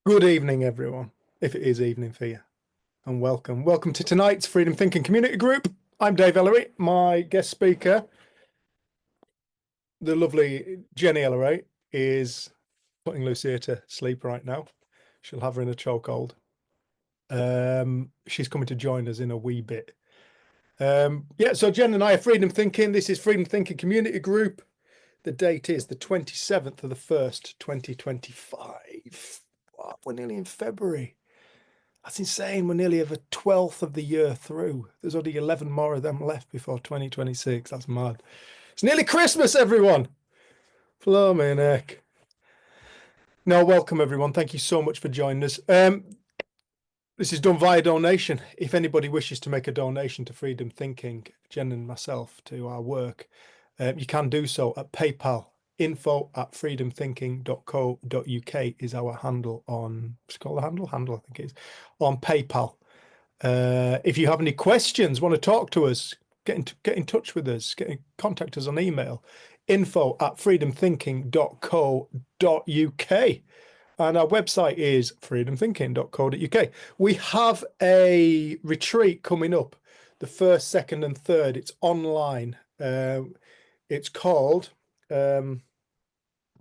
Good evening, everyone, if it is evening for you, and welcome. Welcome to tonight's Freedom Thinking Community Group. I'm Dave Ellery. My guest speaker, the lovely Jenny Ellery, is putting Lucia to sleep right now. She'll have her in a chokehold. She's coming to join us in a wee bit. So Jen and I are Freedom Thinking. This is Freedom Thinking Community Group. The date is the 27th of the 1st, 2025. Wow, we're nearly in February. That's insane. We're nearly over 12th of the year through. There's only 11 more of them left before 2026. That's mad. It's nearly Christmas, everyone. Flaming heck. No, welcome, everyone. Thank you so much for joining us. This is done via donation. If anybody wishes to make a donation to Freedom Thinking, Jen and myself, to our work, you can do so at PayPal. info@freedomthinking.co.uk is our handle on, it's called the handle, I think it is, on PayPal. If you have any questions, want to talk to us, get in touch with us, contact us on email, info@freedomthinking.co.uk. And our website is freedomthinking.co.uk. We have a retreat coming up, the 1st, 2nd, and 3rd. It's online. It's called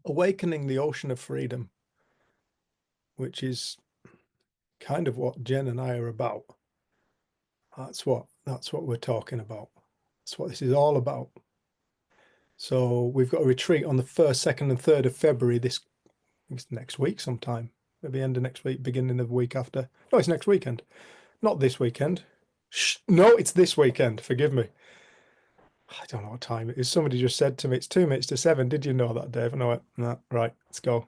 Awakening the Ocean of Freedom, which is kind of what Jen and I are about. That's what we're talking about. That's what this is all about. So we've got a retreat on the 1st, 2nd, and 3rd of February. It's next week sometime, maybe end of next week, beginning of the week after. No, it's next weekend, not this weekend. No, it's this weekend. Forgive me. I don't know what time it is. Somebody just said to me, it's 2 minutes to 7. Did you know that, Dave? I know it. No, right, let's go.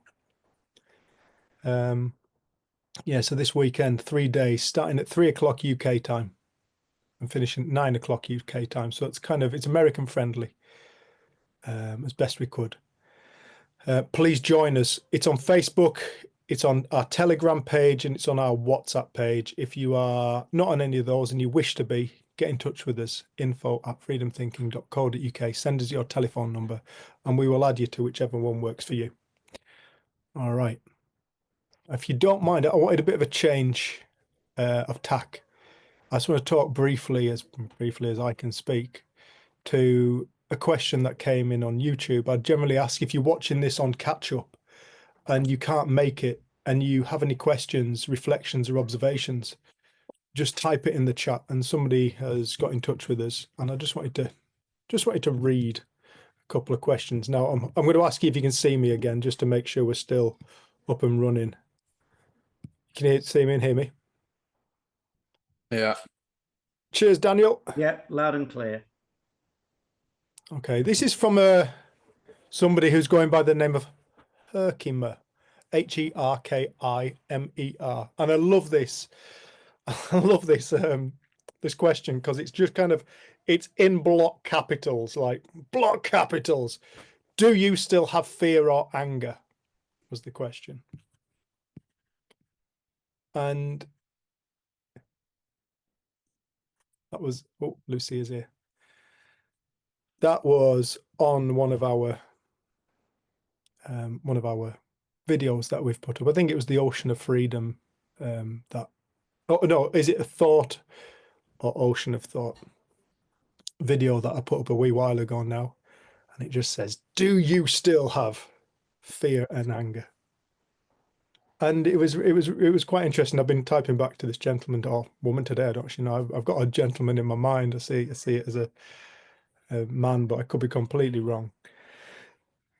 Yeah, so this weekend, 3 days, starting at 3 o'clock UK time and finishing at 9 o'clock UK time. So it's American friendly, as best we could. Please join us. It's on Facebook, it's on our Telegram page, and it's on our WhatsApp page. If you are not on any of those and you wish to be, get in touch with us, info@freedomthinking.co.uk. Send us your telephone number and we will add you to whichever one works for you. All right. If you don't mind, I wanted a bit of a change of tack. I just want to talk briefly as I can speak, to a question that came in on YouTube. I generally ask, if you're watching this on catch up and you can't make it and you have any questions, reflections, or observations, just type it in the chat. And somebody has got in touch with us, and I just wanted to read a couple of questions. Now I'm going to ask you if you can see me again, just to make sure we're still up and running. Can you see me and hear me? Yeah. Cheers, Daniel. Yeah, loud and clear. Okay, this is from somebody who's going by the name of Herkimer, Herkimer, and I love this. I love this this question, because it's just it's in block capitals, like block capitals. Do you still have fear or anger? Was the question. And that was, oh, Lucy is here. That was on one of our videos that we've put up. I think it was the Ocean of Freedom. Oh no, is it a thought or Ocean of Thought video that I put up a wee while ago now? And it just says, do you still have fear and anger? And it was quite interesting. I've been typing back to this gentleman or woman today. I don't actually know. I've got a gentleman in my mind. I see it as a man, but I could be completely wrong.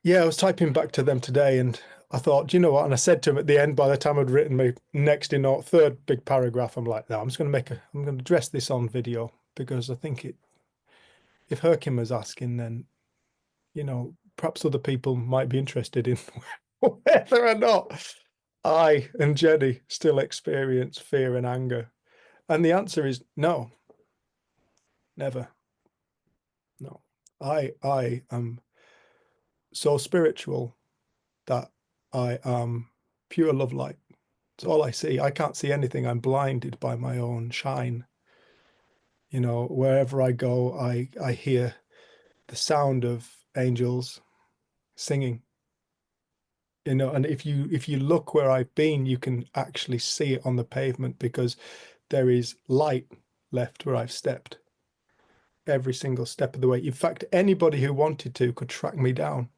Yeah, I was typing back to them today, and I thought, do you know what? And I said to him at the end, by the time I'd written my next in or third big paragraph, I'm like, no, I'm going to address this on video, because I think if Herkimer's asking, then, you know, perhaps other people might be interested in whether or not I and Jenny still experience fear and anger. And the answer is no, never. No, I am so spiritual that I am pure love light. It's all I see. I can't see anything. I'm blinded by my own shine. You know, wherever I go, I hear the sound of angels singing. You know, and if you look where I've been, you can actually see it on the pavement because there is light left where I've stepped every single step of the way. In fact, anybody who wanted to could track me down.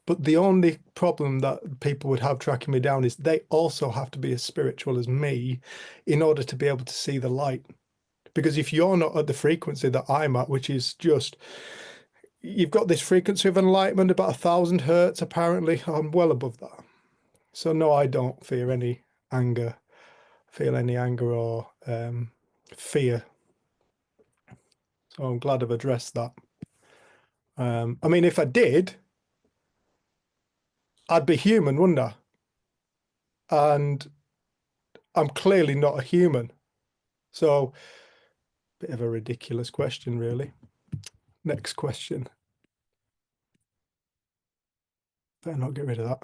But the only problem that people would have tracking me down is they also have to be as spiritual as me in order to be able to see the light. Because if you're not at the frequency that I'm at, which is just, you've got this frequency of enlightenment about 1,000 hertz, apparently, I'm well above that. So no, I don't fear any anger, feel any anger or fear. So I'm glad I've addressed that. I mean, if I did, I'd be human, wouldn't I? And I'm clearly not a human. So, bit of a ridiculous question, really. Next question. Better not get rid of that.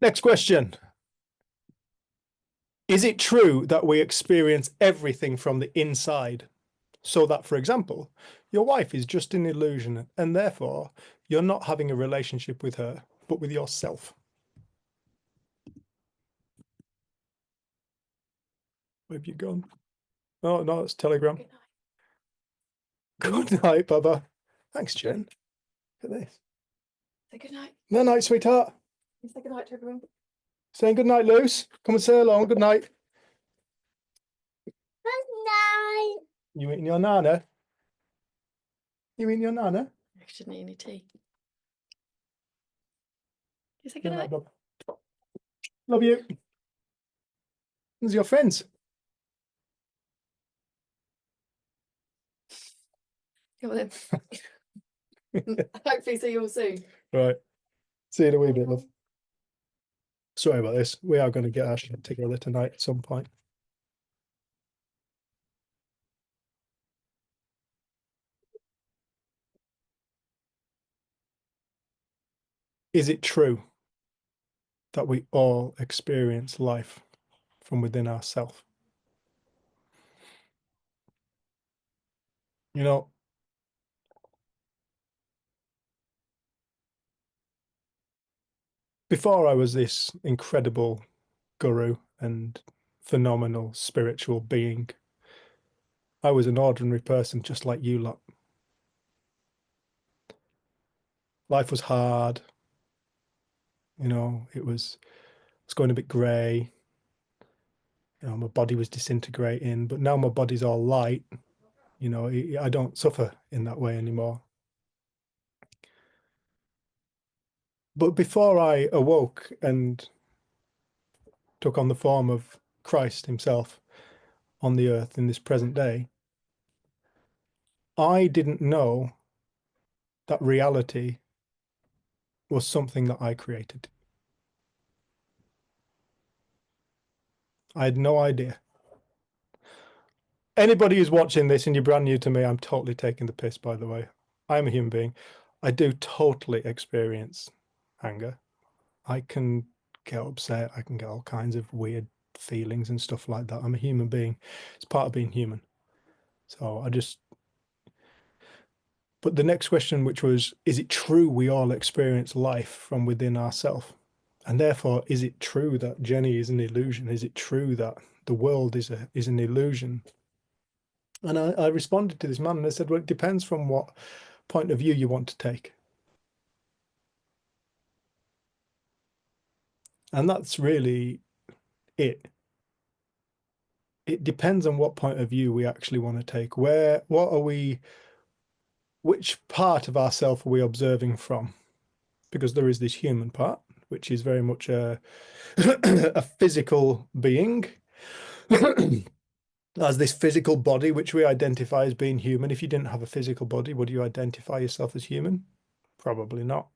Next question. Is it true that we experience everything from the inside? So that, for example, your wife is just an illusion and therefore you're not having a relationship with her, but with yourself. Where have you gone? Oh, no, it's Telegram. Good night, Baba. Thanks, Jen. Look at this. Say good night. No night, sweetheart. You say good night to everyone. Saying good night, Luce. Come and say hello. Good night. Good night. You eating your nana? You eating your nana? You shouldn't eat any tea. You say Good good night. night, Bob. Love you. These are your friends. Come on then. Hopefully see you all soon. Right. See you in a wee bit, love. Sorry about this. We are going to get our shit together tonight at some point. Is it true that we all experience life from within ourselves? You know, before I was this incredible guru and phenomenal spiritual being, I was an ordinary person just like you lot. Life was hard. You know, it was going a bit grey. You know, my body was disintegrating, but now my body's all light. You know, I don't suffer in that way anymore. But before I awoke and took on the form of Christ himself on the earth in this present day, I didn't know that reality was something that I created. I had no idea. Anybody who's watching this and you're brand new to me, I'm totally taking the piss, by the way. I'm a human being. I do totally experience anger. I can get upset. I can get all kinds of weird feelings and stuff like that. I'm a human being. It's part of being human. So but the next question, which was, is it true we all experience life from within ourselves? And therefore, is it true that Jenny is an illusion? Is it true that the world is an illusion? And I responded to this man and I said, well, it depends from what point of view you want to take. And that's really it. It depends on what point of view we actually want to take. Which part of ourself are we observing from? Because there is this human part, which is very much a physical being. As this physical body, which we identify as being human. If you didn't have a physical body, would you identify yourself as human? Probably not.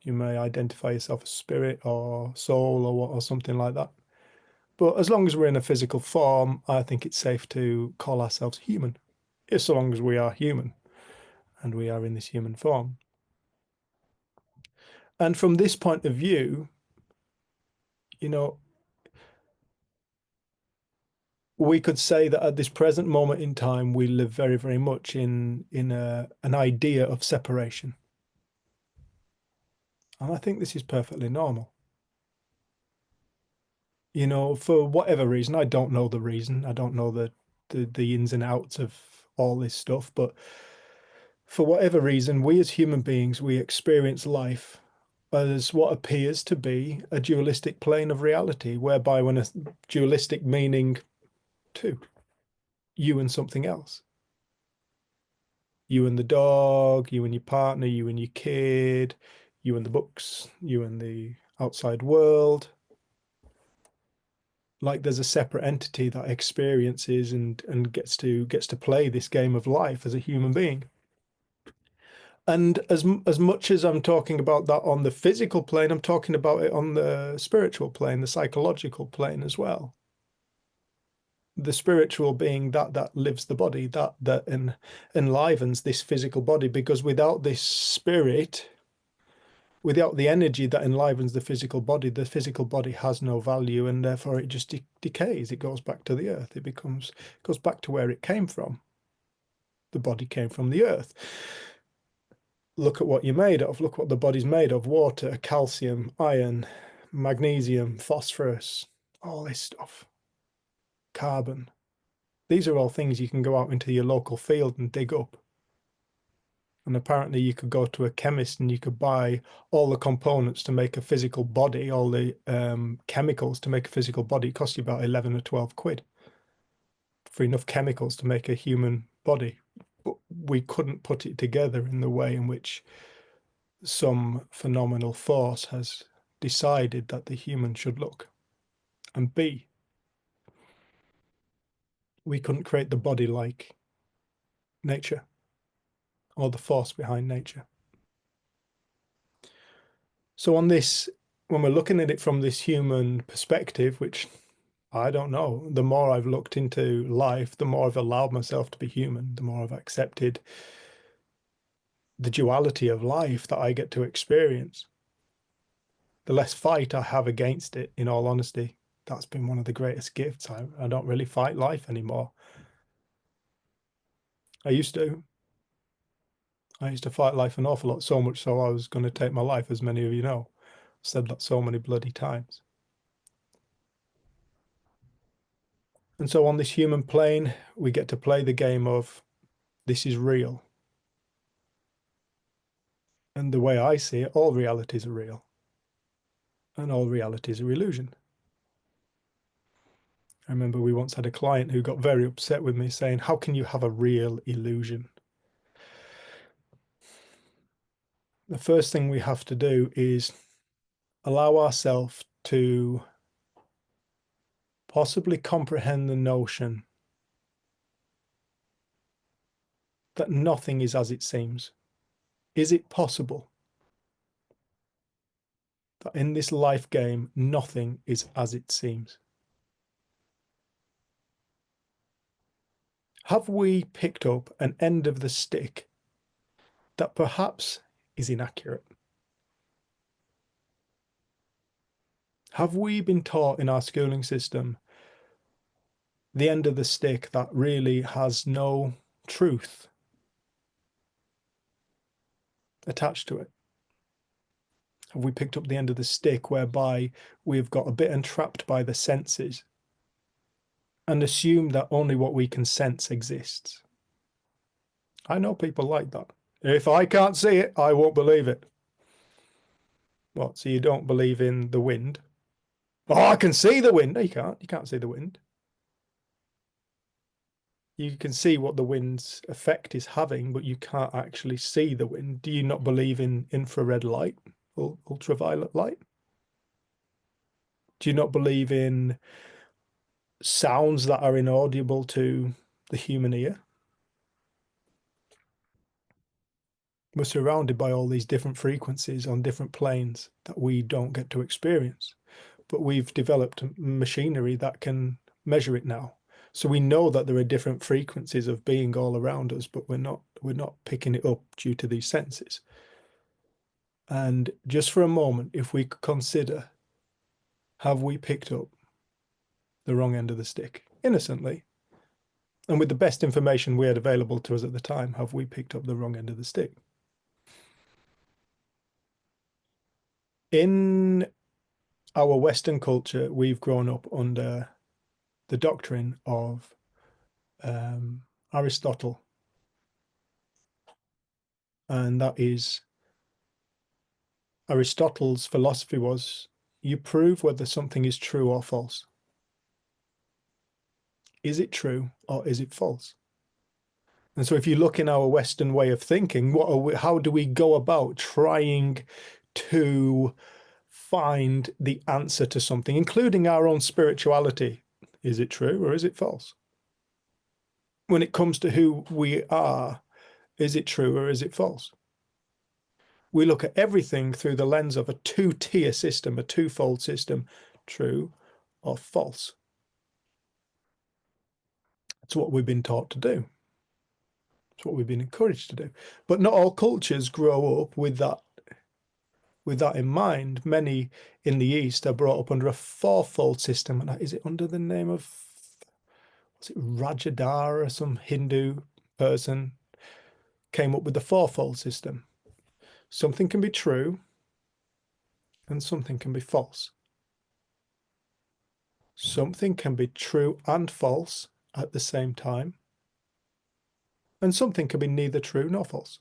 You may identify yourself as spirit or soul or something like that. But as long as we're in a physical form, I think it's safe to call ourselves human, as long as we are human and we are in this human form. And from this point of view, you know, we could say that at this present moment in time, we live very, very much in an idea of separation. And I think this is perfectly normal. You know, for whatever reason, I don't know the reason. I don't know the ins and outs of all this stuff, but for whatever reason, we as human beings, we experience life as what appears to be a dualistic plane of reality, whereby when a dualistic meaning two, you and something else. You and the dog, you and your partner, you and your kid, you and the books, you and the outside world. Like there's a separate entity that experiences and gets to play this game of life as a human being. And as much as I'm talking about that on the physical plane, I'm talking about it on the spiritual plane, the psychological plane as well. The spiritual being that lives the body, that enlivens this physical body, because without this spirit, without the energy that enlivens the physical body has no value, and therefore it just decays. It goes back to the earth. It goes back to where it came from. The body came from the earth. Look at what you're made of. Look what the body's made of: water, calcium, iron, magnesium, phosphorus, all this stuff, carbon. These are all things you can go out into your local field and dig up. And apparently you could go to a chemist and you could buy all the components to make a physical body, all the chemicals to make a physical body. It costs you about 11 or 12 quid for enough chemicals to make a human body. But we couldn't put it together in the way in which some phenomenal force has decided that the human should look and be. We couldn't create the body like nature, or the force behind nature. So on this, when we're looking at it from this human perspective, which I don't know, the more I've looked into life, the more I've allowed myself to be human, the more I've accepted the duality of life that I get to experience, the less fight I have against it, in all honesty. That's been one of the greatest gifts. I don't really fight life anymore. I used to fight life an awful lot, so much so I was going to take my life, as many of you know. I've said that so many bloody times. And so on this human plane, we get to play the game of this is real. And the way I see it, all realities are real. And all realities are illusion. I remember we once had a client who got very upset with me, saying, how can you have a real illusion? The first thing we have to do is allow ourselves to possibly comprehend the notion that nothing is as it seems. Is it possible that in this life game, nothing is as it seems? Have we picked up an end of the stick that perhaps is inaccurate? Have we been taught in our schooling system the end of the stick that really has no truth attached to it? Have we picked up the end of the stick whereby we've got a bit entrapped by the senses and assume that only what we can sense exists? I know people like that. If I can't see it, I won't believe it. What, so you don't believe in the wind? Oh, I can see the wind. No, you can't. You can't see the wind. You can see what the wind's effect is having, but you can't actually see the wind. Do you not believe in infrared light or ultraviolet light? Do you not believe in sounds that are inaudible to the human ear? We're surrounded by all these different frequencies on different planes that we don't get to experience, but we've developed machinery that can measure it now. So we know that there are different frequencies of being all around us, but we're not picking it up due to these senses. And just for a moment, if we could consider, have we picked up the wrong end of the stick? innocently. And with the best information we had available to us at the time, have we picked up the wrong end of the stick? In our Western culture, we've grown up under the doctrine of Aristotle. And that is, Aristotle's philosophy was, you prove whether something is true or false. Is it true or is it false? And so if you look in our Western way of thinking, how do we go about trying to find the answer to something, including our own spirituality? Is it true or is it false? When it comes to who we are, is it true or is it false? We look at everything through the lens of a two-tier system, a twofold system, true or false. That's what we've been taught to do. It's what we've been encouraged to do. But not all cultures grow up with that in mind. Many in the East are brought up under a fourfold system. And is it under the name of, was it Rajadhara, some Hindu person came up with the fourfold system? Something can be true and something can be false. Something can be true and false at the same time. And something can be neither true nor false.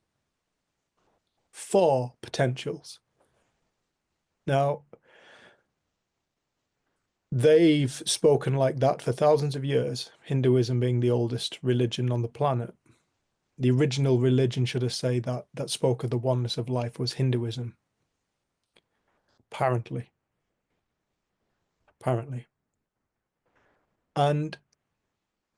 4 potentials. Now, they've spoken like that for thousands of years, Hinduism being the oldest religion on the planet. The original religion, should I say, that spoke of the oneness of life was Hinduism. Apparently. And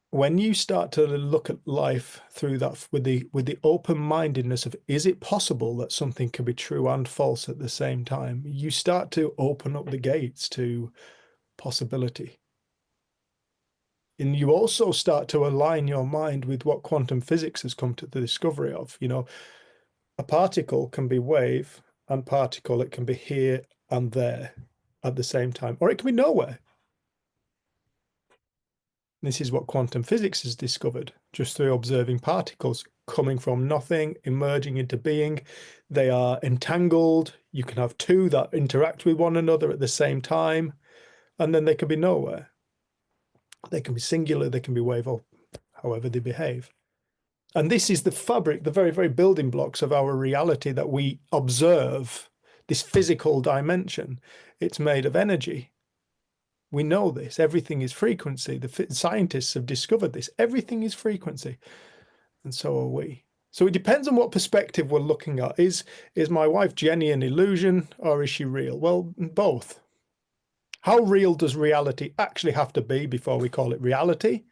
when you start to look at life through that, with the open-mindedness of, is it possible that something can be true and false at the same time? You start to open up the gates to possibility. And you also start to align your mind with what quantum physics has come to the discovery of. You know, a particle can be wave and particle. It can be here and there at the same time, or it can be nowhere. This is what quantum physics has discovered just through observing particles coming from nothing, emerging into being. They are entangled. You can have 2 that interact with one another at the same time, and then they can be nowhere. They can be singular, they can be wave, or however they behave. And this is the fabric, the very, very building blocks of our reality that we observe, this physical dimension. It's made of energy. We know this. Everything is frequency. The scientists have discovered this. Everything is frequency. And so are we. So it depends on what perspective we're looking at. Is my wife Jenny an illusion or is she real? Well, both. How real does reality actually have to be before we call it reality?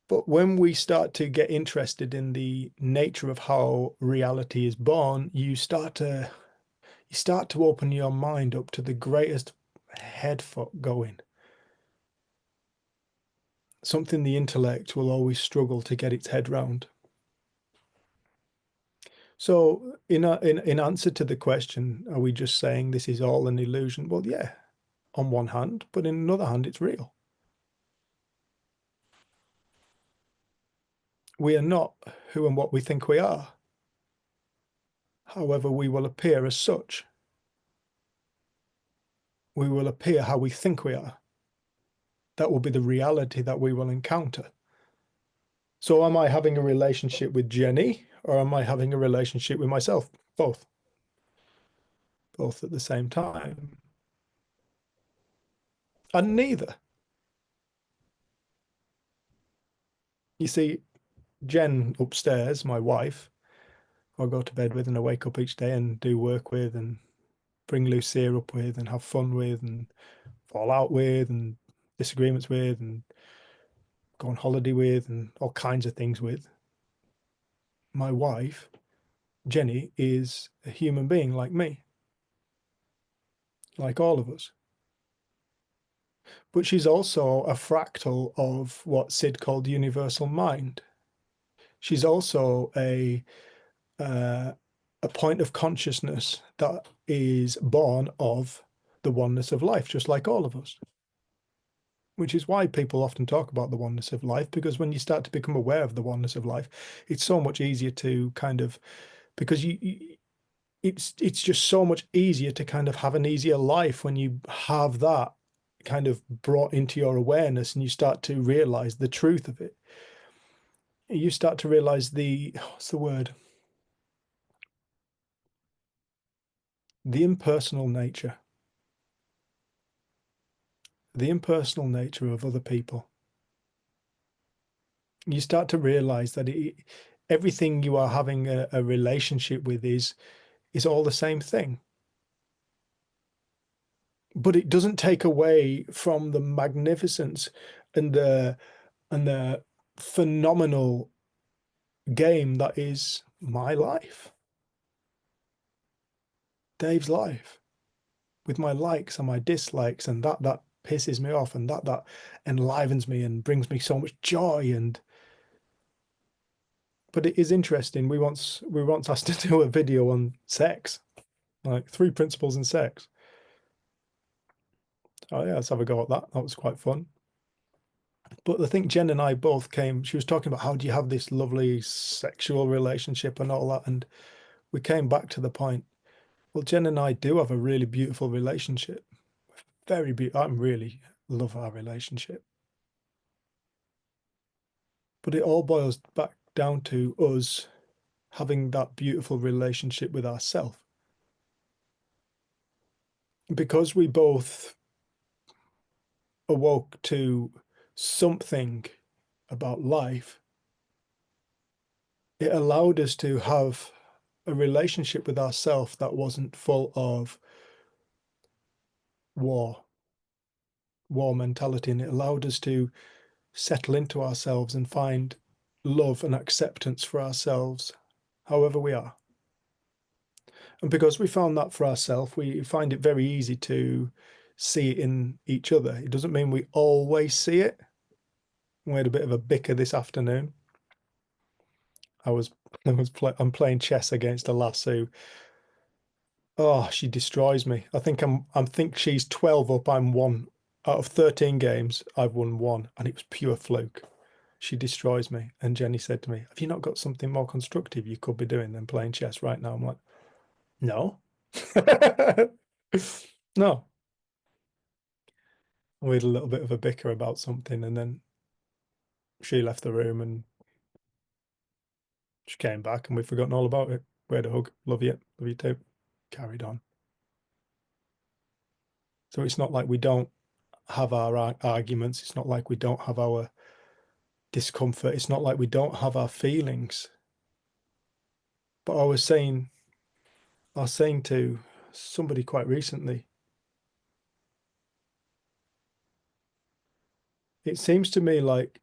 But when we start to get interested in the nature of how reality is born, you start to open your mind up to the greatest head fuck going. Something the intellect will always struggle to get its head round. So in answer to the question, are we just saying this is all an illusion? Well, yeah, on one hand, but in another hand, it's real. We are not who and what we think we are. However, we will appear as such. We will appear how we think we are. That will be the reality that we will encounter. So am I having a relationship with Jenny or am I having a relationship with myself? Both. Both at the same time. And neither. You see, Jen upstairs, my wife, I go to bed with and I wake up each day and do work with and bring Lucia up with and have fun with and fall out with and disagreements with and go on holiday with and all kinds of things with. My wife, Jenny, is a human being like me, like all of us. But she's also a fractal of what Sid called universal mind. She's also a point of consciousness that is born of the oneness of life, just like all of us. which is why people often talk about the oneness of life, because when you start to become aware of the oneness of life, it's so much easier to kind of, because it's just so much easier to kind of have an easier life when you have that kind of brought into your awareness and you start to realize the truth of it. You start to realize what's the word? The impersonal nature. The impersonal nature of other people. You start to realize that everything you are having a relationship with is all the same thing. But it doesn't take away from the magnificence and the phenomenal game that is my life. Dave's life, with my likes and my dislikes, and that pisses me off, and that enlivens me and brings me so much joy. But it is interesting. We once asked to do a video on sex, like 3 principles in sex. Oh yeah, let's have a go at that. That was quite fun. But I think Jen and I both she was talking about how do you have this lovely sexual relationship and all that, and we came back to the point, well, Jen and I do have a really beautiful relationship. Very beautiful. I really love our relationship. But it all boils back down to us having that beautiful relationship with ourselves. Because we both awoke to something about life, it allowed us to have a relationship with ourselves that wasn't full of war mentality, and it allowed us to settle into ourselves and find love and acceptance for ourselves however we are. And because we found that for ourselves, we find it very easy to see it in each other. It doesn't mean we always see it. We had a bit of a bicker this afternoon. I'm playing chess against a lass who, oh, she destroys me. I think she's 12 up. I'm 1 out of 13 games. I've won 1, and it was pure fluke. She destroys me. And Jenny said to me, have you not got something more constructive you could be doing than playing chess right now? I'm like, no. No. We had a little bit of a bicker about something, and then she left the room and she came back and we've forgotten all about it. We had a hug. Love you too. Carried on. So it's not like we don't have our arguments. It's not like we don't have our discomfort. It's not like we don't have our feelings. But I was saying to somebody quite recently, it seems to me like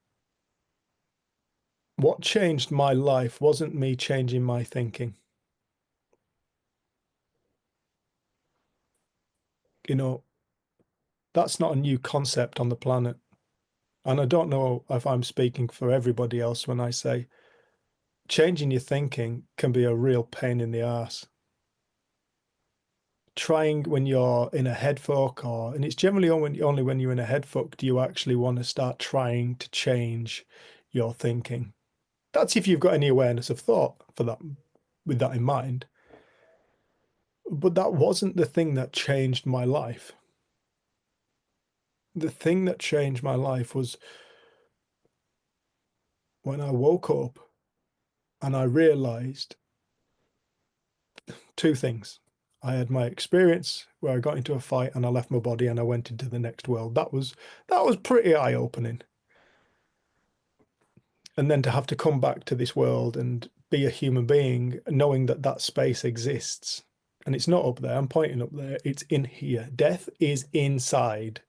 what changed my life wasn't me changing my thinking. You know, that's not a new concept on the planet. And I don't know if I'm speaking for everybody else when I say changing your thinking can be a real pain in the ass. Trying when you're in a head fuck, and it's generally only when you're in a head fuck do you actually want to start trying to change your thinking. That's if you've got any awareness of thought for that, with that in mind. But that wasn't the thing that changed my life. The thing that changed my life was when I woke up and I realized 2 things. I had my experience where I got into a fight and I left my body and I went into the next world. That was pretty eye-opening. And then to have to come back to this world and be a human being, knowing that that space exists. And it's not up there. I'm pointing up there. It's in here. Death is inside.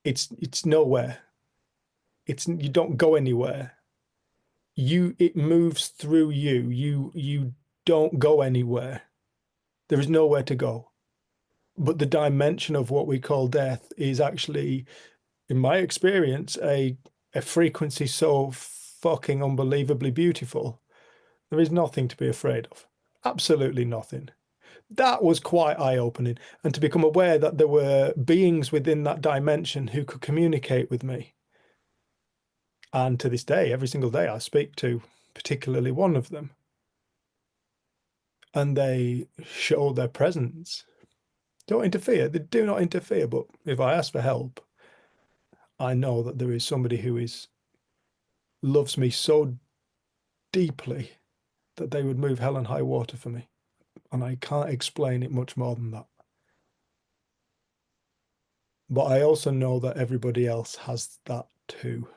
It's nowhere. You don't go anywhere. It moves through you. You don't go anywhere. There is nowhere to go. But the dimension of what we call death is actually, in my experience, a frequency so fucking unbelievably beautiful. There is nothing to be afraid of. Absolutely nothing. That was quite eye-opening. And to become aware that there were beings within that dimension who could communicate with me. And to this day, every single day, I speak to particularly one of them. And they show their presence. Don't interfere. They do not interfere. But if I ask for help, I know that there is somebody who loves me so deeply that they would move hell and high water for me. And I can't explain it much more than that. But I also know that everybody else has that too.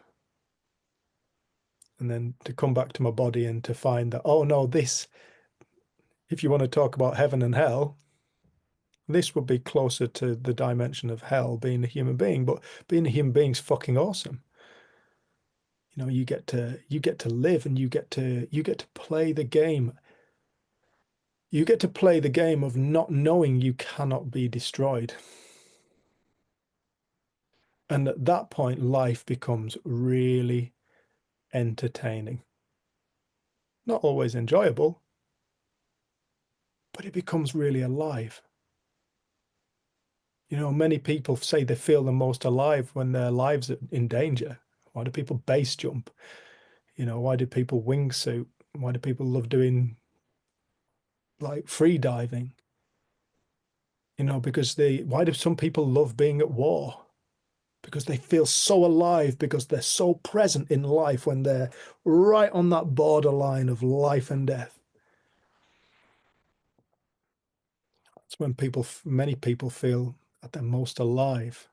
And then to come back to my body and to find that, oh no, this, if you want to talk about heaven and hell, this would be closer to the dimension of hell, being a human being. But being a human being is fucking awesome. You know, you get to live, and you get to play the game. You get to play the game of not knowing you cannot be destroyed. And at that point, life becomes really entertaining. Not always enjoyable, but it becomes really alive. You know, many people say they feel the most alive when their lives are in danger. Why do people base jump? You know, why do people wingsuit? Why do people love doing like free diving? You know, because why do some people love being at war? Because they feel so alive, because they're so present in life when they're right on that borderline of life and death. That's when many people feel at their most alive.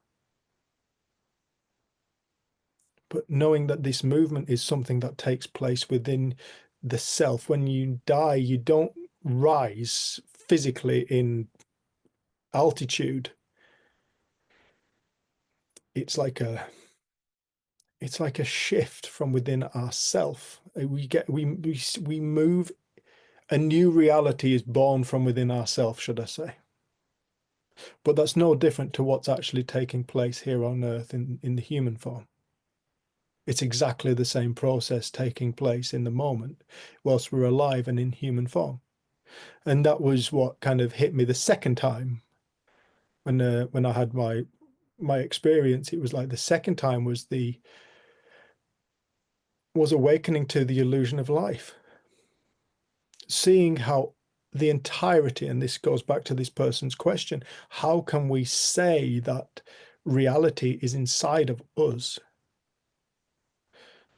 But knowing that this movement is something that takes place within the self. When you die, you don't rise physically in altitude. It's like a shift from within ourself. We move. A new reality is born from within ourselves, should I say. But that's no different to what's actually taking place here on Earth in the human form. It's exactly the same process taking place in the moment whilst we're alive and in human form. And that was what kind of hit me the second time when I had my experience. It was like the second time was awakening to the illusion of life. Seeing how the entirety, and this goes back to this person's question, how can we say that reality is inside of us?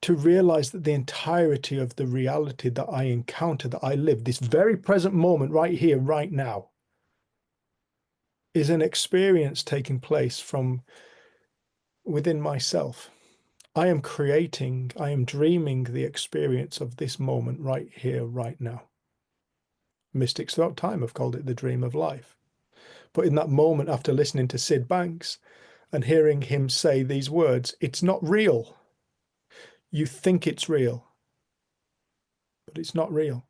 To realize that the entirety of the reality that I encounter, that I live, this very present moment right here, right now, is an experience taking place from within myself. I am dreaming the experience of this moment right here, right now. Mystics throughout time have called it the dream of life. But in that moment, after listening to Sid Banks and hearing him say these words, it's not real. You think it's real, but it's not real.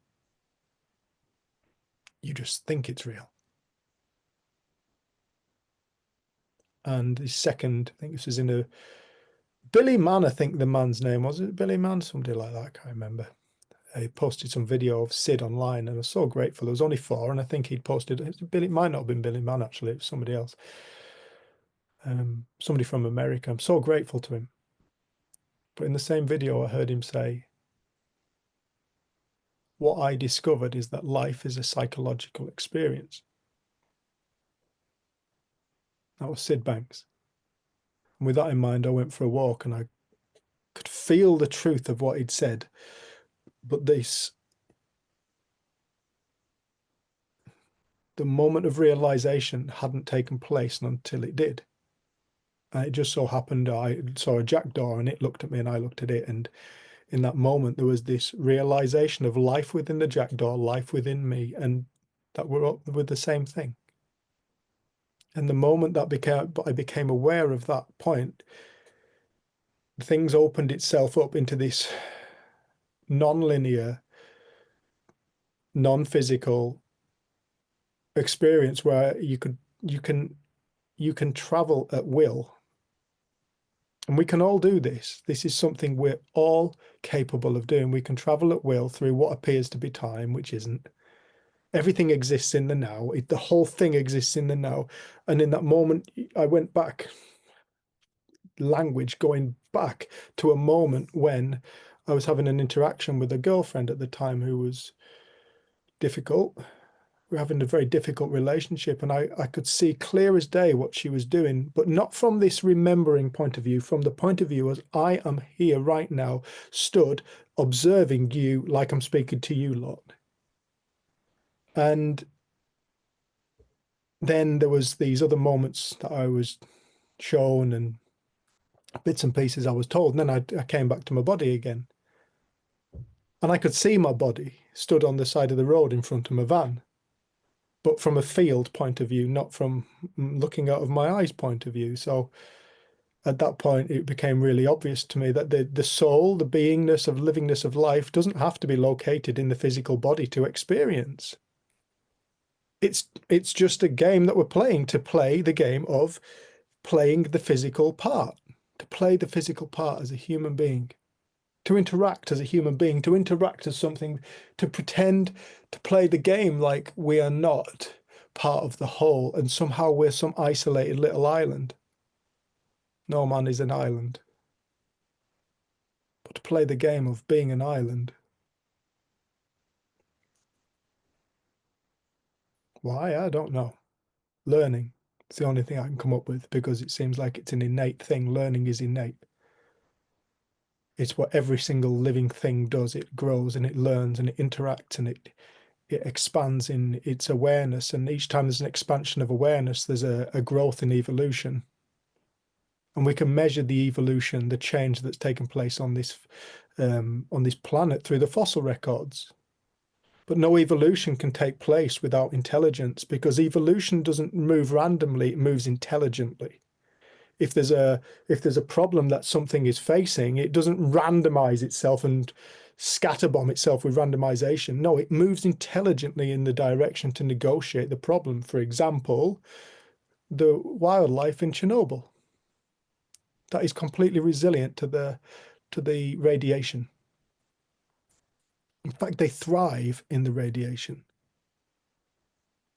You just think it's real. And the second, I think this is in a Billy Mann, I think the man's name was it Billy Mann, somebody like that, I can't remember. He posted some video of Sid online, and I was so grateful. There was only 4, and I think he'd posted it might not have been Billy Mann, actually, it was somebody else. Somebody from America. I'm so grateful to him. But in the same video, I heard him say, what I discovered is that life is a psychological experience. That was Sid Banks. And with that in mind, I went for a walk, and I could feel the truth of what he'd said. But the moment of realization hadn't taken place until it did. And it just so happened I saw a jackdaw, and it looked at me and I looked at it. And in that moment, there was this realization of life within the jackdaw, life within me, and that we're the same thing. And the moment that I became aware of that point, things opened itself up into this non-linear, non-physical experience where you can travel at will. And we can all do this. This is something we're all capable of doing. We can travel at will through what appears to be time, which isn't. Everything exists in the now. The whole thing exists in the now. And in that moment, I went back, language going back to a moment when I was having an interaction with a girlfriend at the time who was difficult. We were having a very difficult relationship, and I could see clear as day what she was doing, but not from this remembering point of view, from the point of view as I am here right now, stood observing you like I'm speaking to you lot. And then there was these other moments that I was shown and bits and pieces I was told, and then I came back to my body again. And I could see my body stood on the side of the road in front of my van, but from a field point of view, not from looking out of my eyes point of view. So at that point, it became really obvious to me that the soul, the beingness of livingness of life doesn't have to be located in the physical body to experience. It's just a game that we're playing, to play the game of playing the physical part, to play the physical part as a human being, to interact as a human being, to interact as something, to pretend to play the game like we are not part of the whole and somehow we're some isolated little island. No man is an island. But to play the game of being an island. Why? I don't know. Learning. It's the only thing I can come up with, because it seems like it's an innate thing. Learning is innate. It's what every single living thing does. It grows and it learns and it interacts and it expands in its awareness. And each time there's an expansion of awareness, there's a growth in evolution. And we can measure the evolution, the change that's taken place on this planet through the fossil records. But no evolution can take place without intelligence, because evolution doesn't move randomly, it moves intelligently. If there's a problem that something is facing, it doesn't randomize itself and scatterbomb itself with randomization. No, it moves intelligently in the direction to negotiate the problem. For example, the wildlife in Chernobyl, that is completely resilient to the radiation. In fact, they thrive in the radiation.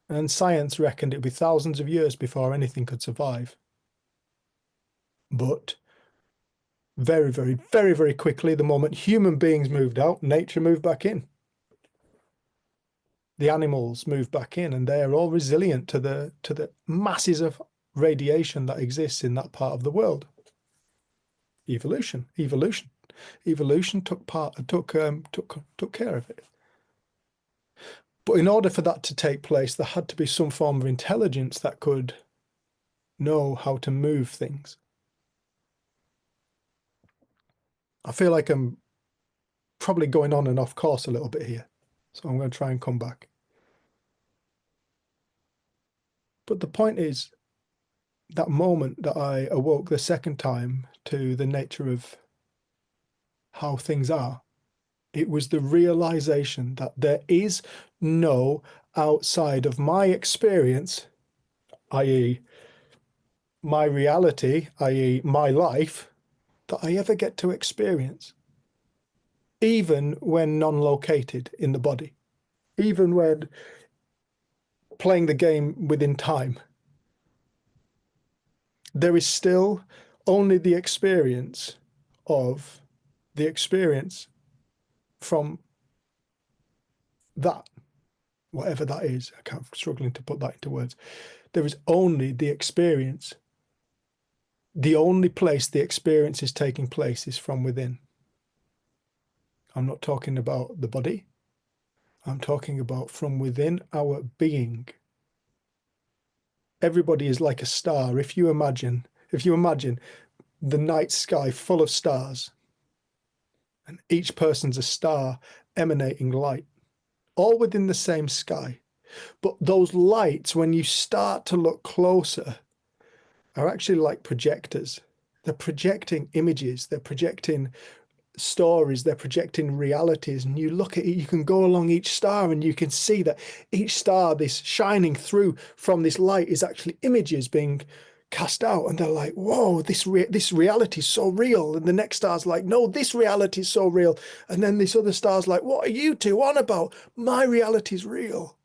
And science reckoned it'd be thousands of years before anything could survive. But very, very, very, very quickly, the moment human beings moved out, nature moved back in. The animals moved back in, and they are all resilient to the masses of radiation that exists in that part of the world. Evolution took care of it. But in order for that to take place, there had to be some form of intelligence that could know how to move things. I feel like I'm probably going on and off course a little bit here, so I'm going to try and come back. But the point is, that moment that I awoke the second time to the nature of how things are, it was the realization that there is no outside of my experience, i.e. my reality, i.e. my life, that I ever get to experience, even when non-located in the body, even when playing the game within time. There is still only the experience from that, whatever that is. I'm struggling to put that into words. There is only the experience. The only place the experience is taking place is from within. I'm not talking about the body. I'm talking about from within our being. Everybody is like a star. If you imagine the night sky full of stars, and each person's a star emanating light, all within the same sky. But those lights, when you start to look closer, are actually like projectors. They're projecting images, they're projecting stories, they're projecting realities. And you look at it, you can go along each star and you can see that each star, this shining through from this light, is actually images being cast out. And they're like, whoa, this reality is so real. And the next star's like, no, this reality is so real. And then this other star's like, what are you two on about? My reality is real.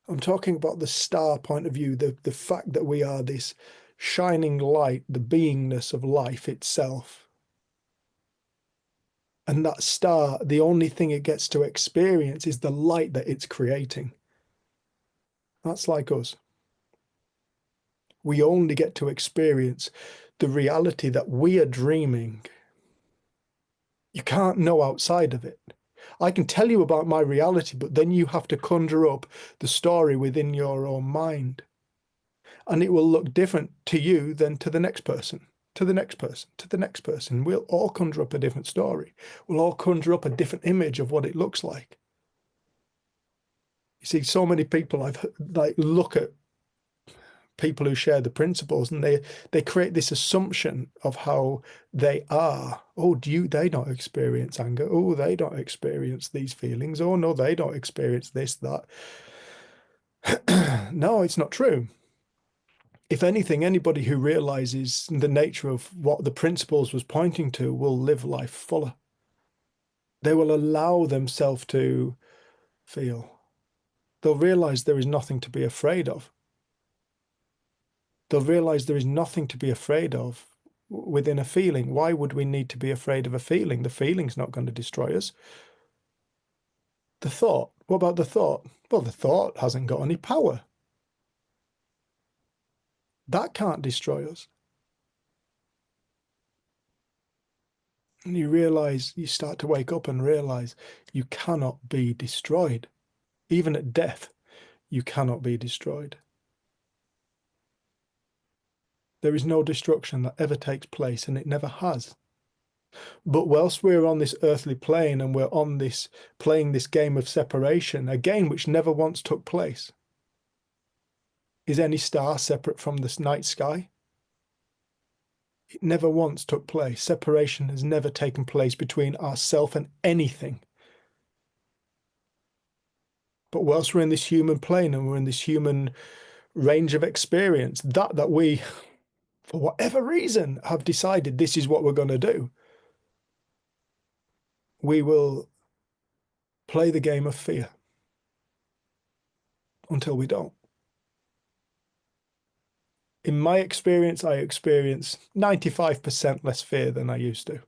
I'm talking about the star point of view, the fact that we are this shining light, the beingness of life itself. And that star, the only thing it gets to experience is the light that it's creating. That's like us. We only get to experience the reality that we are dreaming. You can't know outside of it. I can tell you about my reality, but then you have to conjure up the story within your own mind. And it will look different to you than to the next person, to the next person, to the next person. We'll all conjure up a different story. We'll all conjure up a different image of what it looks like. You see, so many people I've look at people who share the principles, and they create this assumption of how they are. Oh, they don't experience anger. Oh, they don't experience these feelings. Oh no, they don't experience this, that. No, it's not true. If anything, anybody who realizes the nature of what the principles was pointing to will live life fuller. They will allow themselves to feel. They'll realize there is nothing to be afraid of. They'll realize there is nothing to be afraid of within a feeling. Why would we need to be afraid of a feeling? The feeling's not going to destroy us. The thought, what about the thought? Well, the thought hasn't got any power. That can't destroy us. And you start to wake up and realize you cannot be destroyed. Even at death, you cannot be destroyed. There is no destruction that ever takes place, and it never has. But whilst we're on this earthly plane and we're on this, playing this game of separation, a game which never once took place, is any star separate from the night sky? It never once took place. Separation has never taken place between ourself and anything. But whilst we're in this human plane and we're in this human range of experience, that we, for whatever reason, have decided this is what we're going to do, we will play the game of fear until we don't. In my experience, I experience 95% less fear than I used to.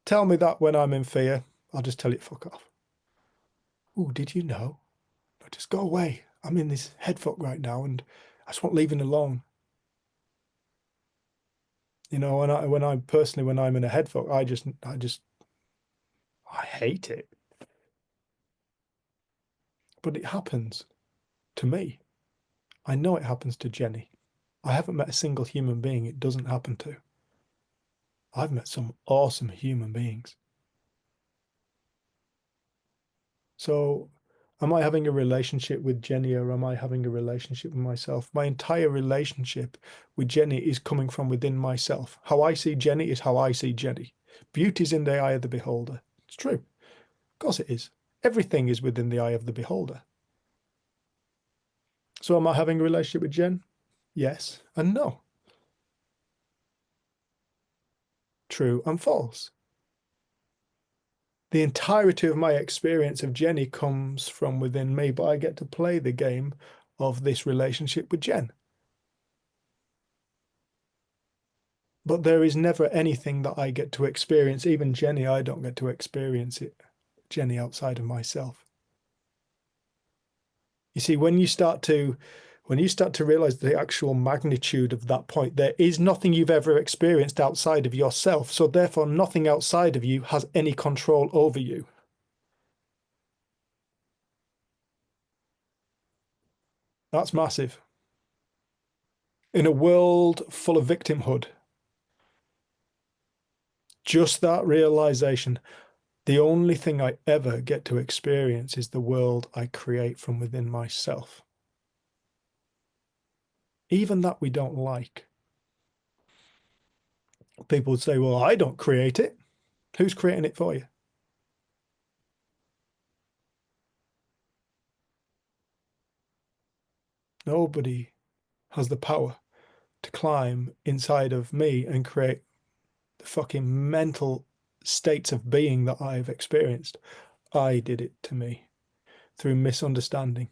Tell me that when I'm in fear, I'll just tell you, fuck off. Oh, did you know? No, just go away. I'm in this head fuck right now and I just want leaving alone. You know, when I'm in a head fuck, I hate it. But it happens to me. I know it happens to Jenny. I haven't met a single human being it doesn't happen to. I've met some awesome human beings. So am I having a relationship with Jenny, or am I having a relationship with myself? My entire relationship with Jenny is coming from within myself. How I see Jenny is how I see Jenny. Beauty's in the eye of the beholder. It's true. Of course it is. Everything is within the eye of the beholder. So am I having a relationship with Jen? Yes and no. True and false. The entirety of my experience of Jenny comes from within me, but I get to play the game of this relationship with Jen. But there is never anything that I get to experience. Even Jenny, I don't get to experience it. Jenny outside of myself. You see, when you start to realize the actual magnitude of that point, there is nothing you've ever experienced outside of yourself. So therefore, nothing outside of you has any control over you. That's massive. In a world full of victimhood, just that realization, the only thing I ever get to experience is the world I create from within myself. Even that we don't like. People would say, well, I don't create it. Who's creating it for you? Nobody has the power to climb inside of me and create the fucking mental states of being that I've experienced. I did it to me through misunderstanding,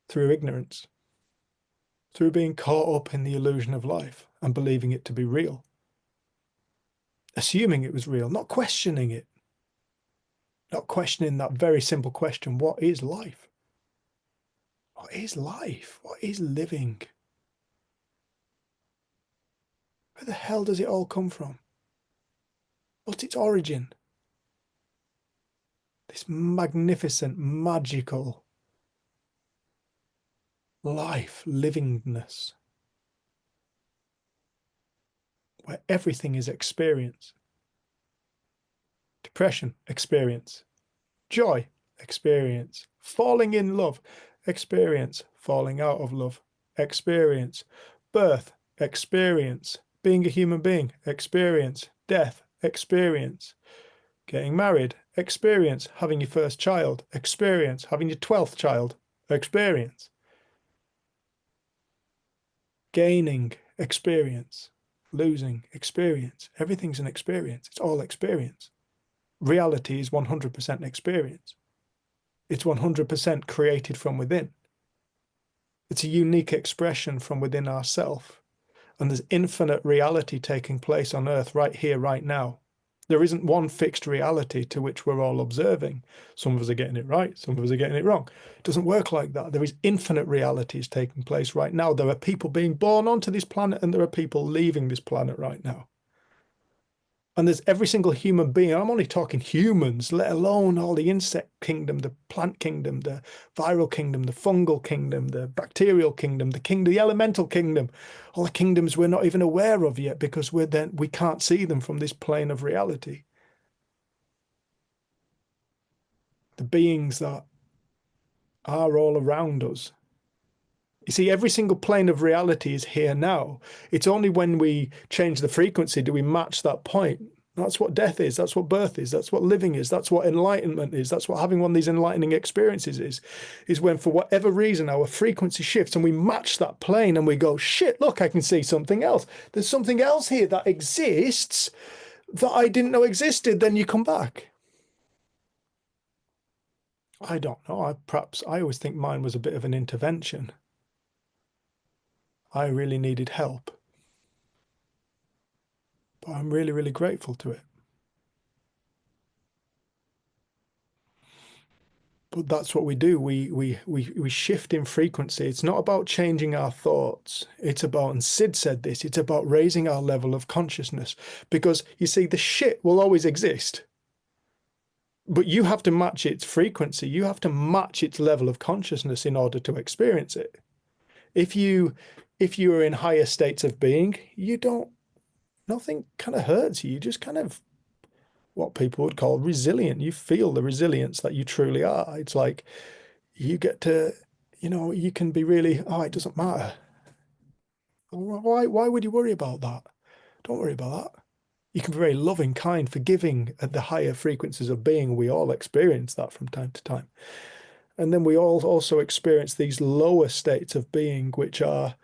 through ignorance, through being caught up in the illusion of life and believing it to be real, assuming it was real, not questioning it, not questioning that very simple question: what is life? What is life? What is living? Where the hell does it all come from? What's its origin? This magnificent, magical life, livingness, where everything is experience. Depression, experience. Joy, experience. Falling in love, experience. Falling out of love, experience. Birth, experience. Being a human being, experience. Death, experience. Getting married, experience. Having your first child, experience. Having your 12th child, experience. Gaining, experience. Losing, experience. Everything's an experience. It's all experience. Reality is 100% experience. It's 100% created from within. It's a unique expression from within ourselves. And there's infinite reality taking place on earth right here, right now. There isn't one fixed reality to which we're all observing. Some of us are getting it right, some of us are getting it wrong. It doesn't work like that. There is infinite realities taking place right now. There are people being born onto this planet and there are people leaving this planet right now. And there's every single human being. I'm only talking humans, let alone all the insect kingdom, the plant kingdom, the viral kingdom, the fungal kingdom, the bacterial kingdom, the elemental kingdom, all the kingdoms we're not even aware of yet because we can't see them from this plane of reality. The beings that are all around us. You see, every single plane of reality is here now. It's only when we change the frequency do we match that point. That's what death is. That's what birth is. That's what living is. That's what enlightenment is. That's what having one of these enlightening experiences is when, for whatever reason, our frequency shifts and we match that plane and we go, shit, look, I can see something else. There's something else here that exists that I didn't know existed. Then you come back. I don't know. I always think mine was a bit of an intervention. I really needed help. But I'm really, really grateful to it. But that's what we do. We shift in frequency. It's not about changing our thoughts. It's about, and Sid said this, it's about raising our level of consciousness. Because you see, the shit will always exist. But you have to match its frequency. You have to match its level of consciousness in order to experience it. If you are in higher states of being, nothing kind of hurts you. You just kind of, what people would call resilient. You feel the resilience that you truly are. It's like you get to, you can be really, oh, it doesn't matter. Why would you worry about that? Don't worry about that. You can be very loving, kind, forgiving at the higher frequencies of being. We all experience that from time to time. And then we all also experience these lower states of being, which are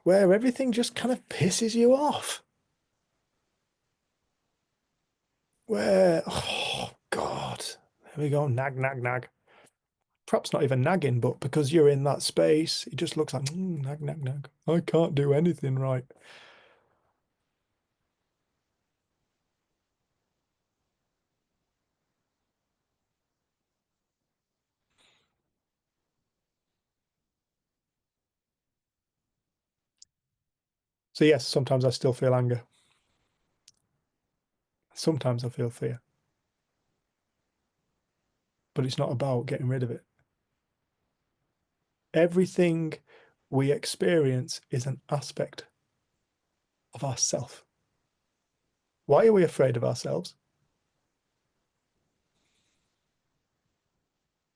where everything just kind of pisses you off. Where, oh God, there we go, nag, nag, nag. Perhaps not even nagging, but because you're in that space, it just looks like, nag, nag, nag. I can't do anything right. So yes, sometimes I still feel anger. Sometimes I feel fear. But it's not about getting rid of it. Everything we experience is an aspect of ourself. Why are we afraid of ourselves?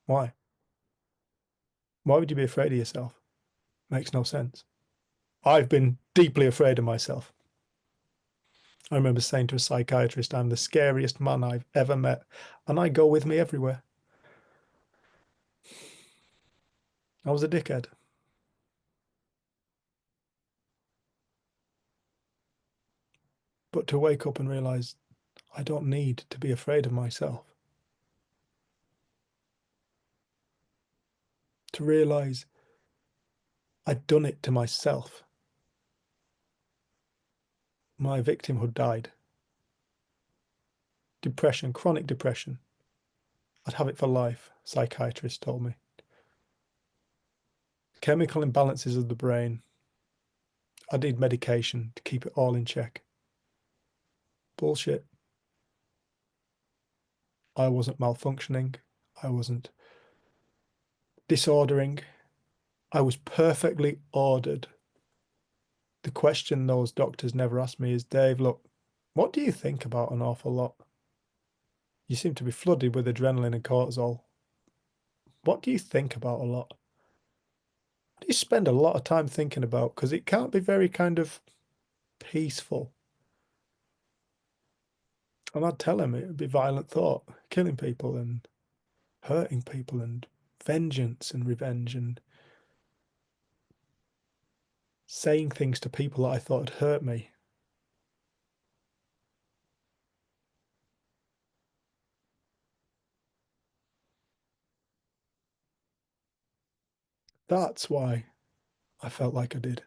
Why? Why would you be afraid of yourself? Makes no sense. I've been deeply afraid of myself. I remember saying to a psychiatrist, I'm the scariest man I've ever met, and I go with me everywhere. I was a dickhead. But to wake up and realize I don't need to be afraid of myself. to realize I'd done it to myself. My victimhood died. Depression, chronic depression. I'd have it for life, psychiatrist told me. Chemical imbalances of the brain. I need medication to keep it all in check. Bullshit. I wasn't malfunctioning. I wasn't disordering. I was perfectly ordered. The question those doctors never asked me is, Dave, look, what do you think about an awful lot? You seem to be flooded with adrenaline and cortisol. What do you think about a lot? What do you spend a lot of time thinking about? Because it can't be very kind of peaceful. And I'd tell him it would be violent thought, killing people and hurting people and vengeance and revenge and saying things to people that I thought had hurt me. That's why I felt like I did.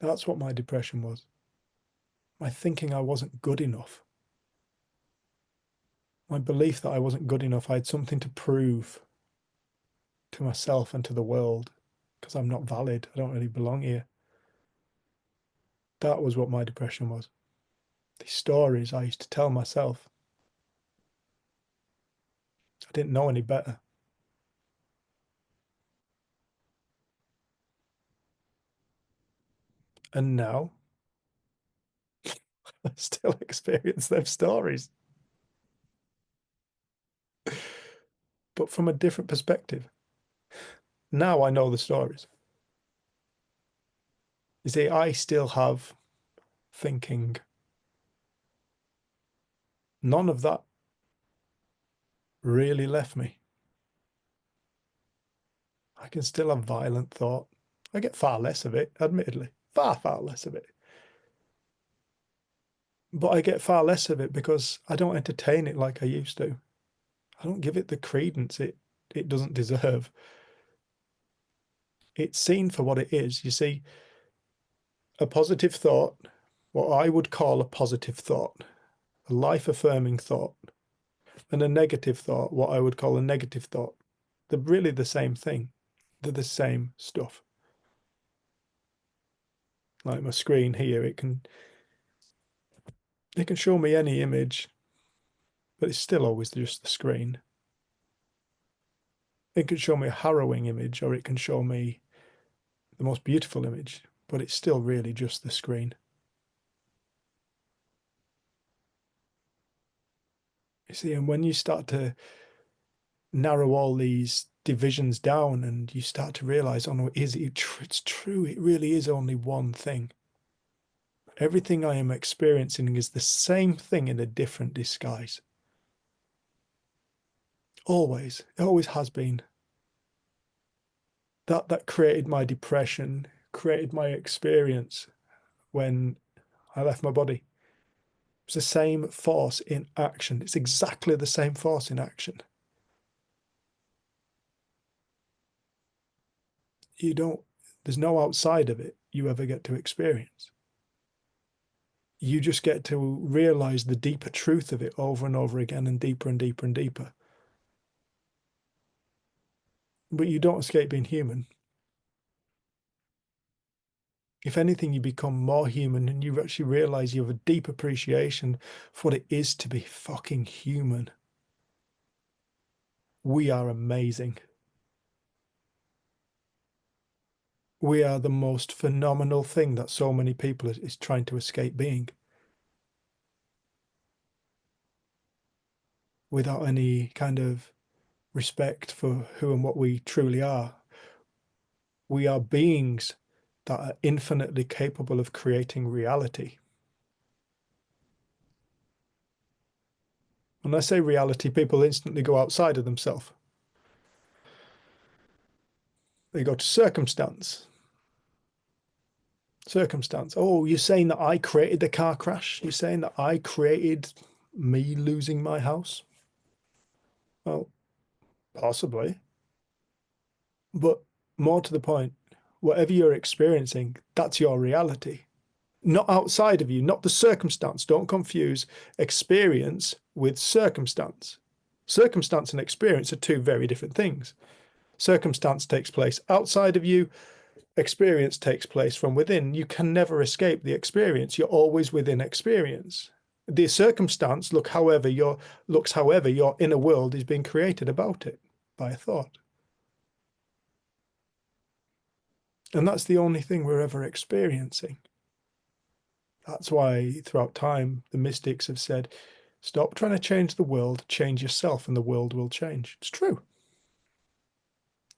That's what my depression was. My thinking I wasn't good enough. My belief that I wasn't good enough. I had something to prove to myself and to the world because I'm not valid. I don't really belong here. That was what my depression was. These stories I used to tell myself. I didn't know any better. And now I still experience those stories, but from a different perspective. Now I know the stories. You see, I still have thinking. None of that really left me. I can still have violent thought. I get far less of it, admittedly. Far, far less of it. But I get far less of it because I don't entertain it like I used to. I don't give it the credence it doesn't deserve. It's seen for what it is. You see, a positive thought, what I would call a positive thought, a life-affirming thought, and a negative thought, what I would call a negative thought. They're really the same thing. They're the same stuff. Like my screen here, it can show me any image, but it's still always just the screen. It can show me a harrowing image, or it can show me the most beautiful image, but it's still really just the screen. You see, and when you start to narrow all these divisions down and you start to realize, oh no, it's true, it really is only one thing. Everything I am experiencing is the same thing in a different disguise. Always. It always has been. That created my depression, created my experience when I left my body. It's the same force in action. It's exactly the same force in action. There's no outside of it you ever get to experience. You just get to realize the deeper truth of it over and over again, and deeper and deeper and deeper. But you don't escape being human. If anything, you become more human, and you actually realize you have a deep appreciation for what it is to be fucking human. We are amazing. We are the most phenomenal thing that so many people is trying to escape being. Without any kind of respect for who and what we truly are. We are beings that are infinitely capable of creating reality. When I say reality, people instantly go outside of themselves. They go to circumstance. Circumstance. Oh, you're saying that I created the car crash? You're saying that I created me losing my house? Well, possibly. But More to the point, whatever you're experiencing, that's your reality. Not outside of you, not the circumstance. Don't confuse experience with circumstance. Circumstance and experience are two very different things. Circumstance takes place outside of you. Experience takes place from within. You can never escape the experience. You're always within experience. The circumstance looks however your inner world is being created about it by a thought. And that's the only thing we're ever experiencing. That's why throughout time, the mystics have said, stop trying to change the world, change yourself, and the world will change. It's true.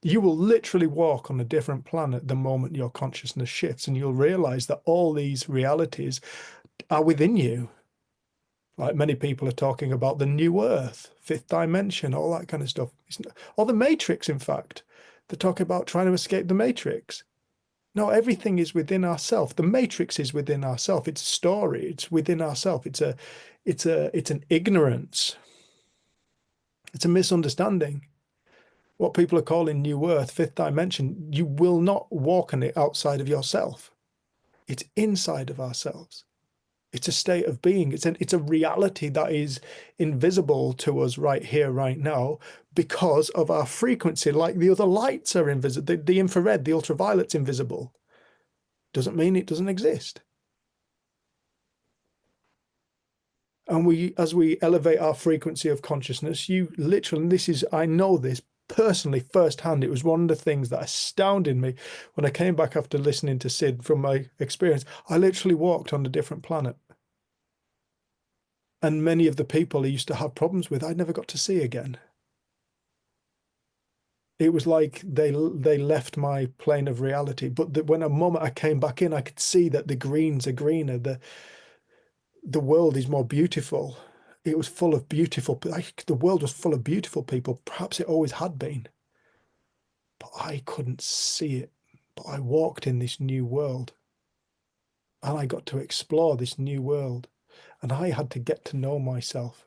You will literally walk on a different planet the moment your consciousness shifts, and you'll realize that all these realities are within you. Like many people are talking about the new earth, fifth dimension, all that kind of stuff. Or the matrix, in fact. They're talking about trying to escape the matrix. No, everything is within ourself. The matrix is within ourself. It's a story. It's within ourself. It's an ignorance. It's a misunderstanding. What people are calling new earth, fifth dimension, you will not walk on it outside of yourself. It's inside of ourselves. It's a state of being. It's a reality that is invisible to us right here, right now, because of our frequency. Like the other lights are invisible. The infrared, the ultraviolet's invisible. Doesn't mean it doesn't exist. And as we elevate our frequency of consciousness, you literally, and this is, I know this personally firsthand, it was one of the things that astounded me when I came back after listening to Sid from my experience. I literally walked on a different planet. And many of the people I used to have problems with, I never got to see again. It was like they left my plane of reality. But when a moment I came back in, I could see that the greens are greener, the world is more beautiful. It was full of beautiful, the world was full of beautiful people. Perhaps it always had been. But I couldn't see it. But I walked in this new world. And I got to explore this new world. And I had to get to know myself.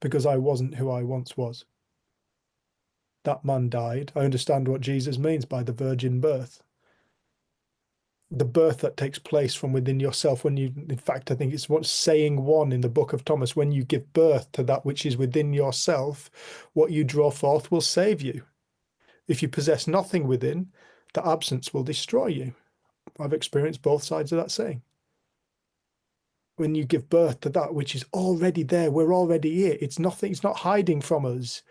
Because I wasn't who I once was. That man died. I understand what Jesus means by the virgin birth. The birth that takes place from within yourself when you, in fact, I think it's what's saying one in the book of Thomas, when you give birth to that which is within yourself, what you draw forth will save you. If you possess nothing within, the absence will destroy you. I've experienced both sides of that saying. When you give birth to that which is already there, we're already here. It's nothing, it's not hiding from us.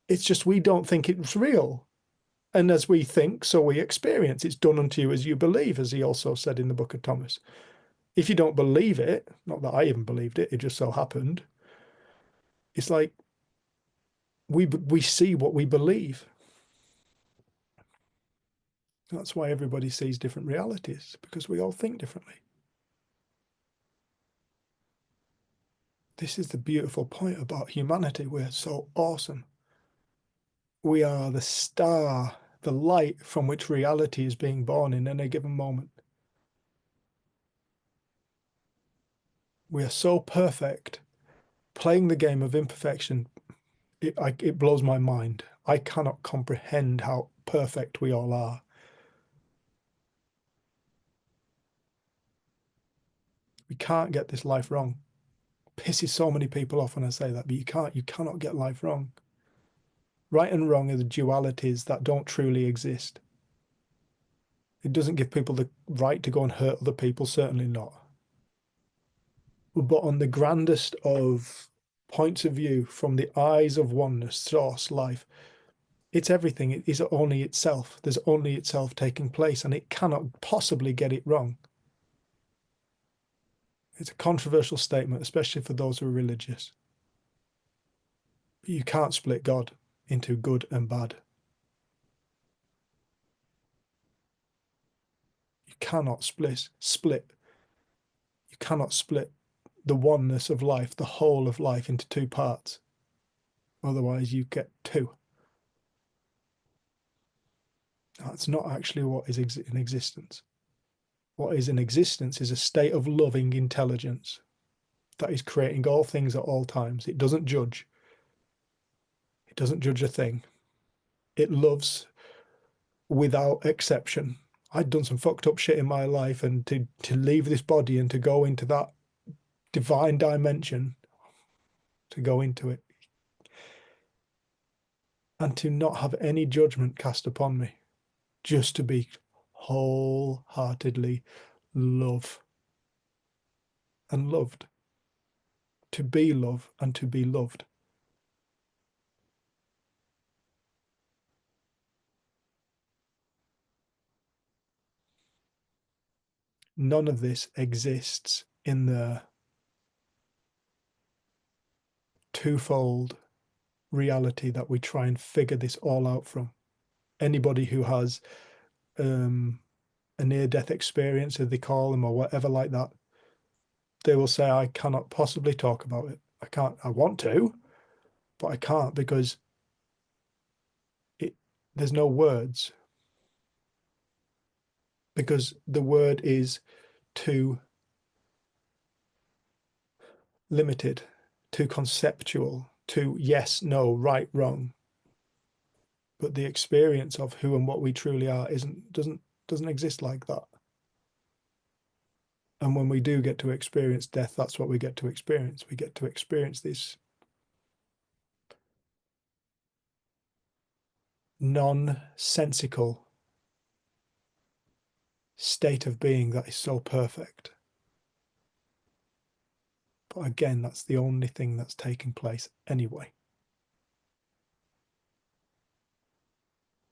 It's just we don't think it's real. And as we think, so we experience. It's done unto you as you believe, as he also said in the book of Thomas. If you don't believe it, not that I even believed it, it just so happened, it's like we see what we believe. That's why everybody sees different realities, because we all think differently. This is the beautiful point about humanity. We're so awesome. We are the star, the light from which reality is being born in any given moment. We are so perfect. Playing the game of imperfection, it blows my mind. I cannot comprehend how perfect we all are. We can't get this life wrong. Pisses so many people off when I say that, but you cannot get life wrong. Right and wrong are the dualities that don't truly exist. It doesn't give people the right to go and hurt other people, certainly not. But on the grandest of points of view, from the eyes of oneness, source, life, it's everything. It is only itself. There's only itself taking place, and it cannot possibly get it wrong. It's a controversial statement, especially for those who are religious. But you can't split God into good and bad. You cannot split. You cannot split the oneness of life, the whole of life, into two parts. Otherwise, you get two. That's not actually what is in existence. What is in existence is a state of loving intelligence that is creating all things at all times. It doesn't judge. It doesn't judge a thing. It loves without exception. I'd done some fucked up shit in my life, and to leave this body and to go into that divine dimension, to go into it, and to not have any judgment cast upon me, just to be wholeheartedly love and loved, to be love and to be loved. None of this exists in the twofold reality that we try and figure this all out from. Anybody who has a near-death experience, as they call them, or whatever like that, they will say, I cannot possibly talk about it. I can't. I want to, but I can't, because there's no words. Because the word is too limited, too conceptual, too yes, no, right, wrong. But the experience of who and what we truly are doesn't exist like that. And when we do get to experience death, that's what we get to experience. We get to experience this nonsensical state of being that is so perfect. But again, that's the only thing that's taking place anyway.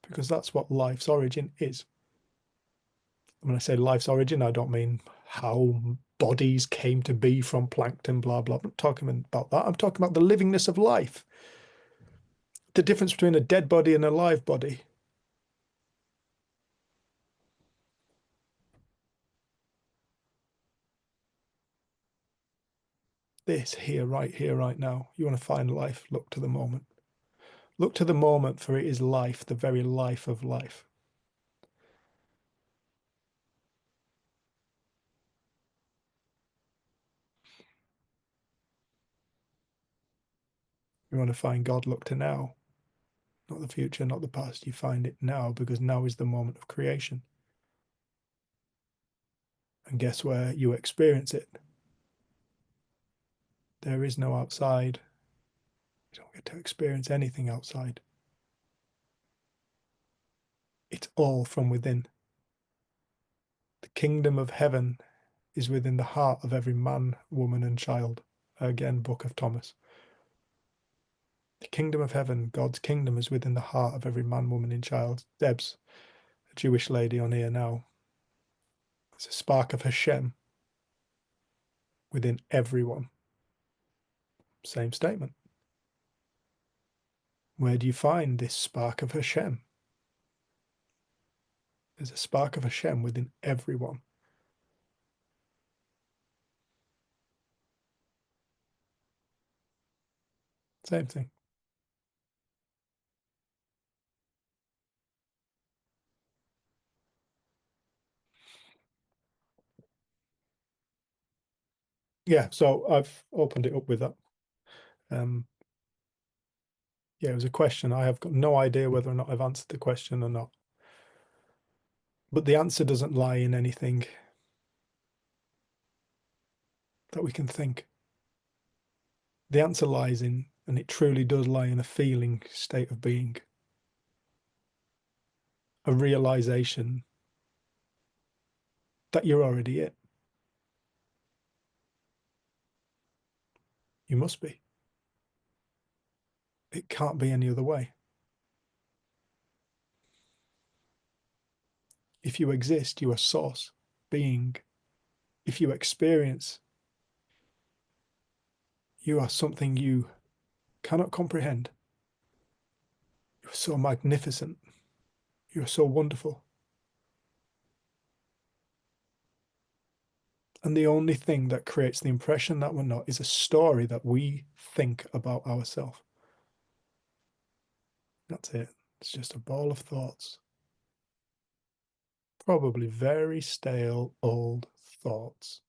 Because that's what life's origin is. When I say life's origin, I don't mean how bodies came to be from plankton, blah, blah. I'm not talking about that. I'm talking about the livingness of life. The difference between a dead body and a live body. This here, right now. You want to find life, look to the moment. Look to the moment, for it is life, the very life of life. You want to find God, look to now. Not the future, not the past. You find it now, because now is the moment of creation. And guess where you experience it? There is no outside. You don't get to experience anything outside. It's all from within. The kingdom of heaven is within the heart of every man, woman, and child. Again, Book of Thomas. The kingdom of heaven, God's kingdom, is within the heart of every man, woman, and child. Deb's a Jewish lady on here now. There's a spark of Hashem within everyone. Same statement. Where do you find this spark of Hashem? There's a spark of Hashem within everyone. Same thing. Yeah, so I've opened it up with that. Yeah, it was a question. I have got no idea whether or not I've answered the question or not. But the answer doesn't lie in anything that we can think. The answer lies in, and it truly does lie in, a feeling state of being. A realization that you're already it. You must be. It can't be any other way. If you exist, you are source, being. If you experience, you are something you cannot comprehend. You're so magnificent. You're so wonderful. And the only thing that creates the impression that we're not is a story that we think about ourselves. That's it. It's just a ball of thoughts. Probably very stale, old thoughts.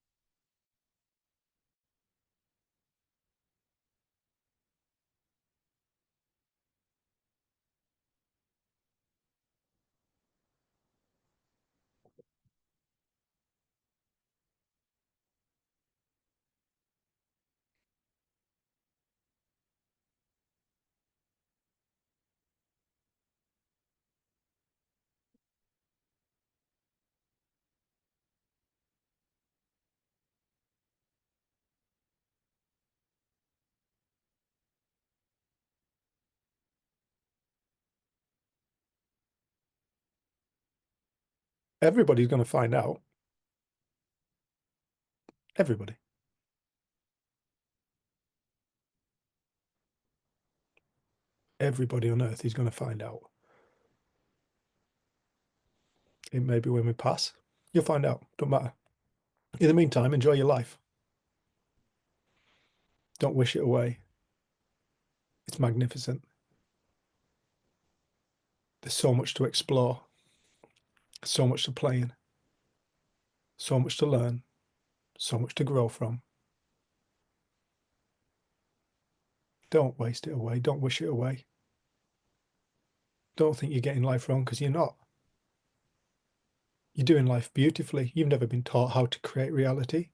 Everybody's going to find out. Everybody. Everybody on earth is going to find out. It may be when we pass. You'll find out. Don't matter. In the meantime, enjoy your life. Don't wish it away. It's magnificent. There's so much to explore. So much to play in. So much to learn. So much to grow from. Don't waste it away. Don't wish it away. Don't think you're getting life wrong, because you're not. You're doing life beautifully. You've never been taught how to create reality.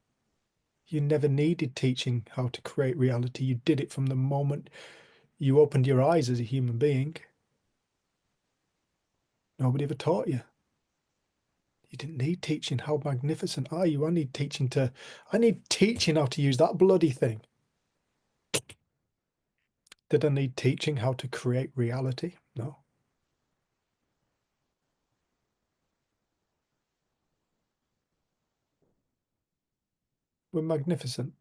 You never needed teaching how to create reality. You did it from the moment you opened your eyes as a human being. Nobody ever taught you. You didn't need teaching. How magnificent are you? I need teaching how to use that bloody thing. Did I need teaching how to create reality? No. We're magnificent.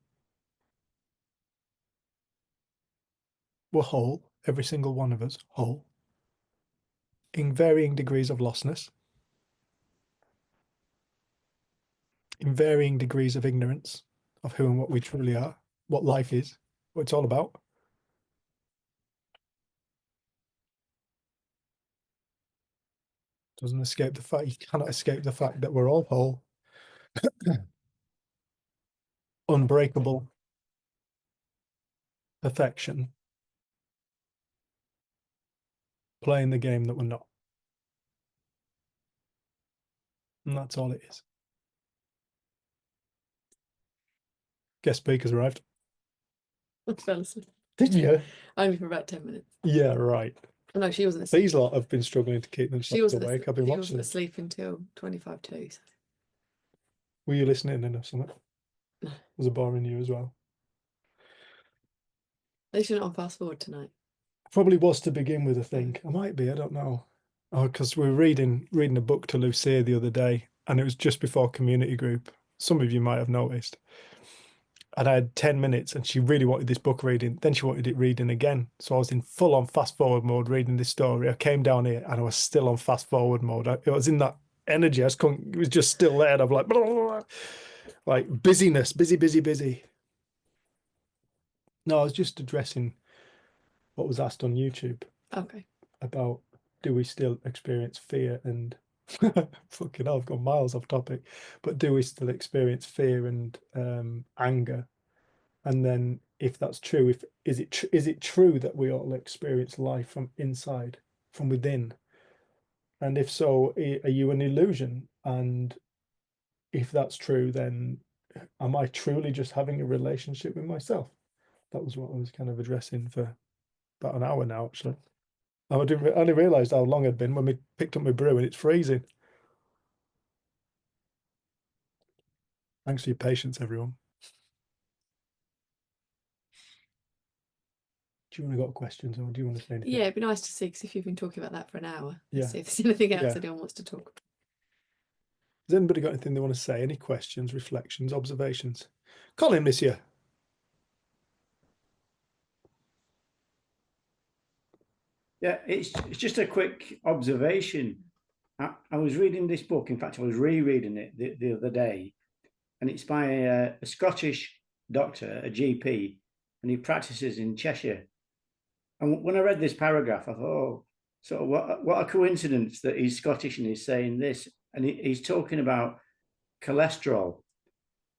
We're whole, every single one of us, whole, in varying degrees of lostness, in varying degrees of ignorance of who and what we truly are, what life is, what it's all about. Doesn't escape the fact, you cannot escape the fact that we're all whole, unbreakable, perfection, playing the game that we're not. And that's all it is. Guest speakers arrived. I fell asleep. Did you? Only for about 10 minutes. Yeah, right. No, she wasn't asleep. These lot have been struggling to keep She themselves wasn't awake. I've been she watching wasn't them. asleep until 25 to. So. Were you listening in or something? No. Was it boring you as well? They shouldn't on fast forward tonight. Probably was to begin with, I think. I might be, I don't know. Oh, because we were reading a book to Lucia the other day, and it was just before community group. Some of you might have noticed. And I had 10 minutes, and she really wanted this book reading. Then she wanted it reading again. So I was in full on fast forward mode reading this story. I came down here and I was still on fast forward mode. I was in that energy. I just couldn't, it was just still there. And I'm like, blah, blah, blah. Like busyness, busy, busy, busy. No, I was just addressing what was asked on YouTube Okay. about, do we still experience fear and fucking hell, I've gone miles off topic, but do we still experience fear and anger? And then if that's true, is it true that we all experience life from inside, from within? And if so, are you an illusion? And if that's true, then am I truly just having a relationship with myself? That was what I was kind of addressing for about an hour now, actually. I only realised how long it'd been when we picked up my brew and it's freezing. Thanks for your patience, everyone. Do you want to got questions, or do you want to say anything? Yeah, it'd be nice to see, because if you've been talking about that for an hour, Yeah. see if there's anything else Yeah. anyone wants to talk about. Has anybody got anything they want to say? Any questions, reflections, observations? Colin, this year. Yeah, it's just a quick observation. I was reading this book. In fact, I was rereading it the other day, and it's by a Scottish doctor, a GP, and he practices in Cheshire. And when I read this paragraph, I thought, oh, so what a coincidence that he's Scottish and he's saying this. And he's talking about cholesterol.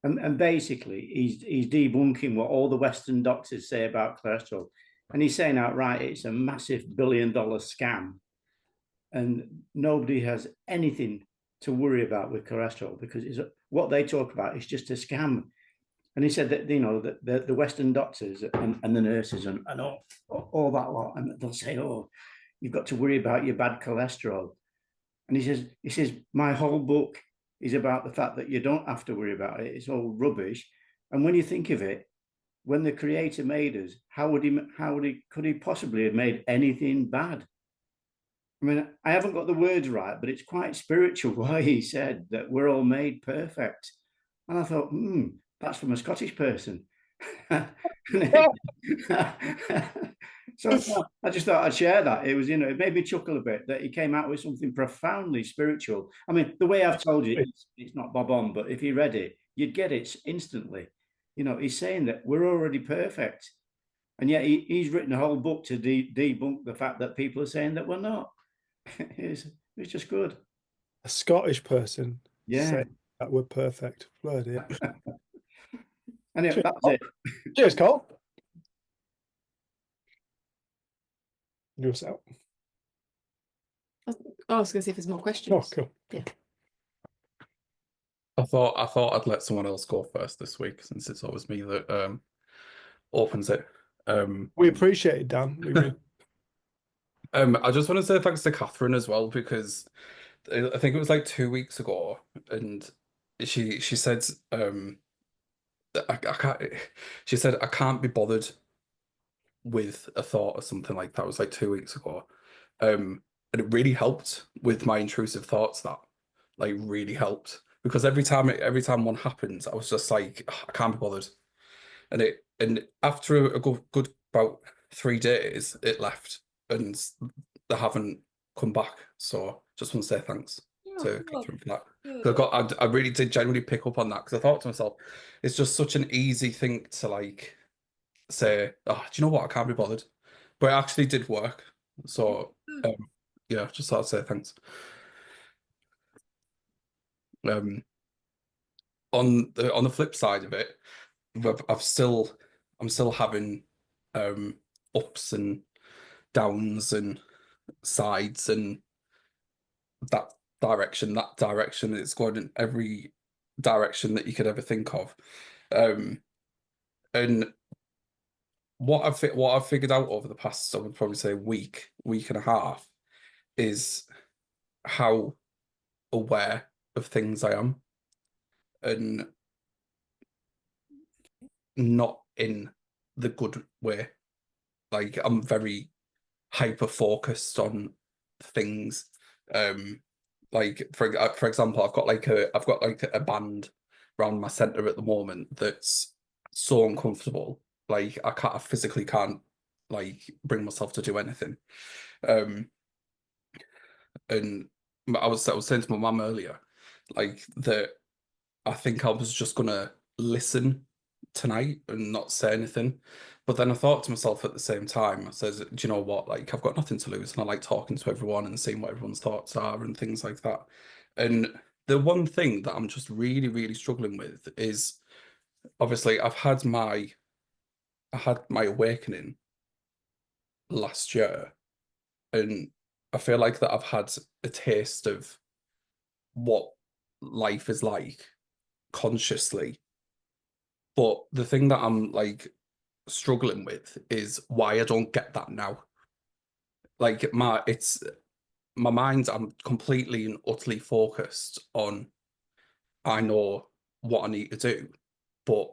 And basically, he's debunking what all the Western doctors say about cholesterol. And he's saying outright, it's a massive $1 billion scam. And nobody has anything to worry about with cholesterol, because what they talk about is just a scam. And he said that, you know, that the Western doctors and the nurses and all that lot, and they'll say, oh, you've got to worry about your bad cholesterol. And he says, my whole book is about the fact that you don't have to worry about it. It's all rubbish. And when you think of it, when the Creator made us, could he possibly have made anything bad? I mean, I haven't got the words right, but it's quite spiritual why he said that we're all made perfect. And I thought, that's from a Scottish person. So I just thought I'd share that. It was, it made me chuckle a bit that he came out with something profoundly spiritual. I mean, the way I've told you, it's not bob on, but if you read it, you'd get it instantly. He's saying that we're already perfect. And yet he's written a whole book to debunk the fact that people are saying that we're not. It's just good. A Scottish person Yeah. saying that we're perfect. Bloody hell. Anyway, Cheers, that's Cole. it. Cheers, Cole. You out. I was going to see if there's more questions. Oh, cool. I thought I'd let someone else go first this week, since it's always me that opens it. We appreciate it, Dan. We really... I just want to say thanks to Catherine as well, because I think it was like 2 weeks ago, and she said that I can't. She said I can't be bothered with a thought or something like that. It was like 2 weeks ago, and it really helped with my intrusive thoughts. That like really helped, because every time one happened, I was just like, I can't be bothered, and after a good about 3 days, it left, and they haven't come back. So just want to say thanks to Catherine for that. I really did genuinely pick up on that, because I thought to myself, it's just such an easy thing to like say, oh, do you know what, I can't be bothered, but it actually did work. So yeah, just thought I'd say thanks. On the flip side of it, I'm still having ups and downs and sides, and that direction. It's going in every direction that you could ever think of. And what I've figured out over the past, I would probably say week and a half, is how aware of things I am, and not in the good way. Like, I'm very hyper focused on things. Like for example, I've got like a band around my center at the moment that's so uncomfortable. Like, I physically can't like bring myself to do anything. And I was saying to my mum earlier, like, that I think I was just gonna listen tonight and not say anything. But then I thought to myself at the same time, I said, do you know what? Like, I've got nothing to lose, and I like talking to everyone and seeing what everyone's thoughts are and things like that. And the one thing that I'm just really, really struggling with is, obviously, I had my awakening last year, and I feel like that I've had a taste of what life is like consciously. But the thing that I'm like struggling with is why I don't get that now. Like, my mind, I'm completely and utterly focused on, I know what I need to do, but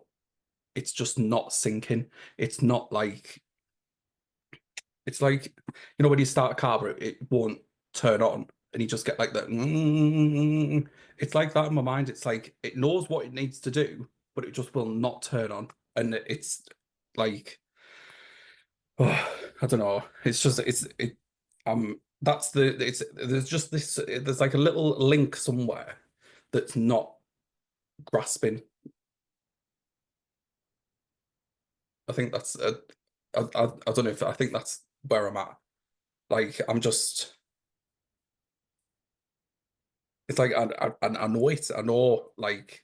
it's just not sinking. It's not like, it's like, when you start a car, but it won't turn on, and you just get like that. It's like that in my mind. It's like it knows what it needs to do, but it just will not turn on. And it's like, oh, I don't know. It's just there's just this, there's like a little link somewhere that's not grasping. I think that's I don't know if I think that's where I'm at. Like, I'm just, it's like I know it. I know like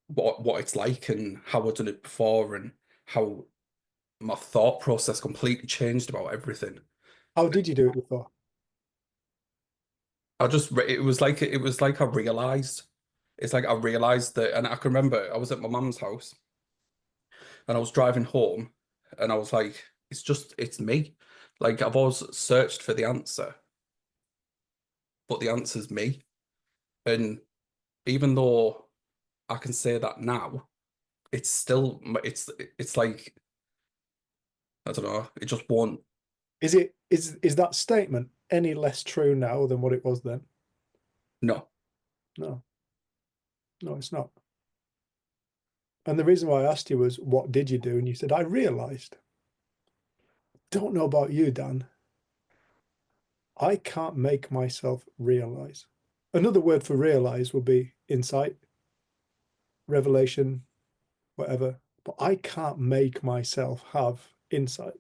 what it's like, and how I've done it before, and how my thought process completely changed about everything. How did you do it before? It was like I realized. It's like I realized that, and I can remember I was at my mum's house, and I was driving home, and I was like, it's me. Like, I've always searched for the answer, but the answer's me. And even though I can say that now, it's still, it's like, I don't know, it just won't. Is that statement any less true now than what it was then? No. No. No, it's not. And the reason why I asked you was, what did you do? And you said, I realized. Don't know about you, Dan. I can't make myself realize. Another word for realize would be insight, revelation, whatever. But I can't make myself have insight.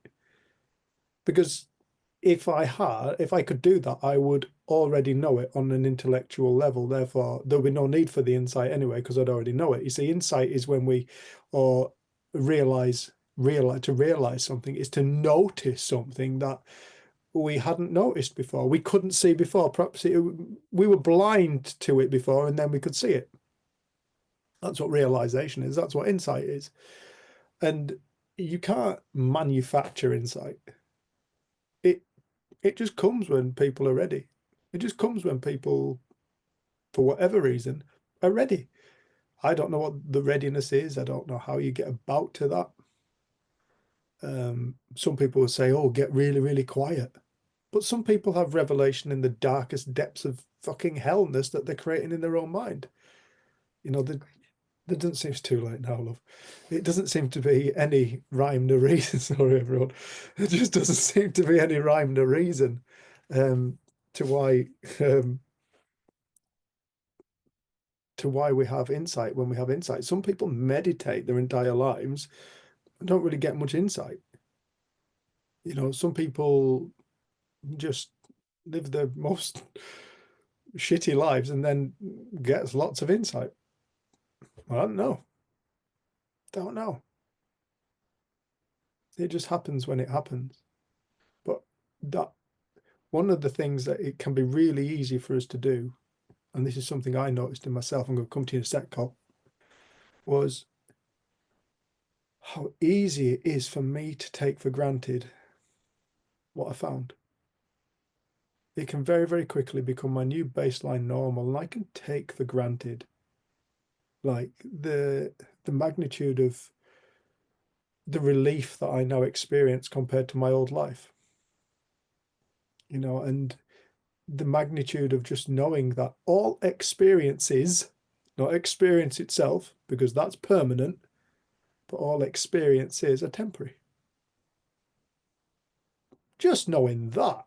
Because if I could do that, I would already know it on an intellectual level. Therefore, there would be no need for the insight anyway, because I'd already know it. You see, insight is when we or realize something, is to notice something that we hadn't noticed before, we couldn't see before. Perhaps we were blind to it before, and then we could see it. That's what realization is. That's what insight is. And you can't manufacture insight. It just comes when people are ready. It just comes when people, for whatever reason, are ready. I don't know what the readiness is. I don't know how you get about to that. Some people will say, oh, get really, really quiet. But some people have revelation in the darkest depths of fucking hellness that they're creating in their own mind. You know, there doesn't seem too late now, love. It doesn't seem to be any rhyme nor reason. Sorry, everyone. It just doesn't seem to be any rhyme nor reason to why we have insight when we have insight. Some people meditate their entire lives and don't really get much insight. You know, some people just live the most shitty lives and then gets lots of insight. I don't know. Don't know. It just happens when it happens. But that one of the things that it can be really easy for us to do, and this is something I noticed in myself, I'm going to come to you in a sec, Col, was how easy it is for me to take for granted what I found. It can very, very quickly become my new baseline normal, and I can take for granted like the magnitude of the relief that I now experience compared to my old life. You know, and the magnitude of just knowing that all experiences, not experience itself, because that's permanent, but all experiences are temporary. Just knowing that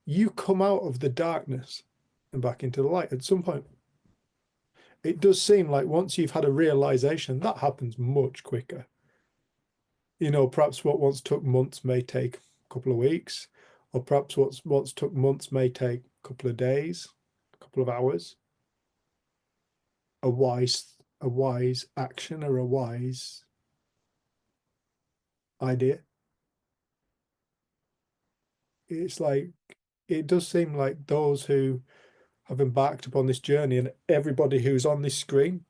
you come out of the darkness and back into the light at some point. It does seem like once you've had a realization, that happens much quicker. You know, perhaps what once took months may take a couple of weeks, or perhaps what once took months may take a couple of days, a couple of hours. A wise action or a wise idea. It's like, it does seem like those who have embarked upon this journey, and everybody who's on this screen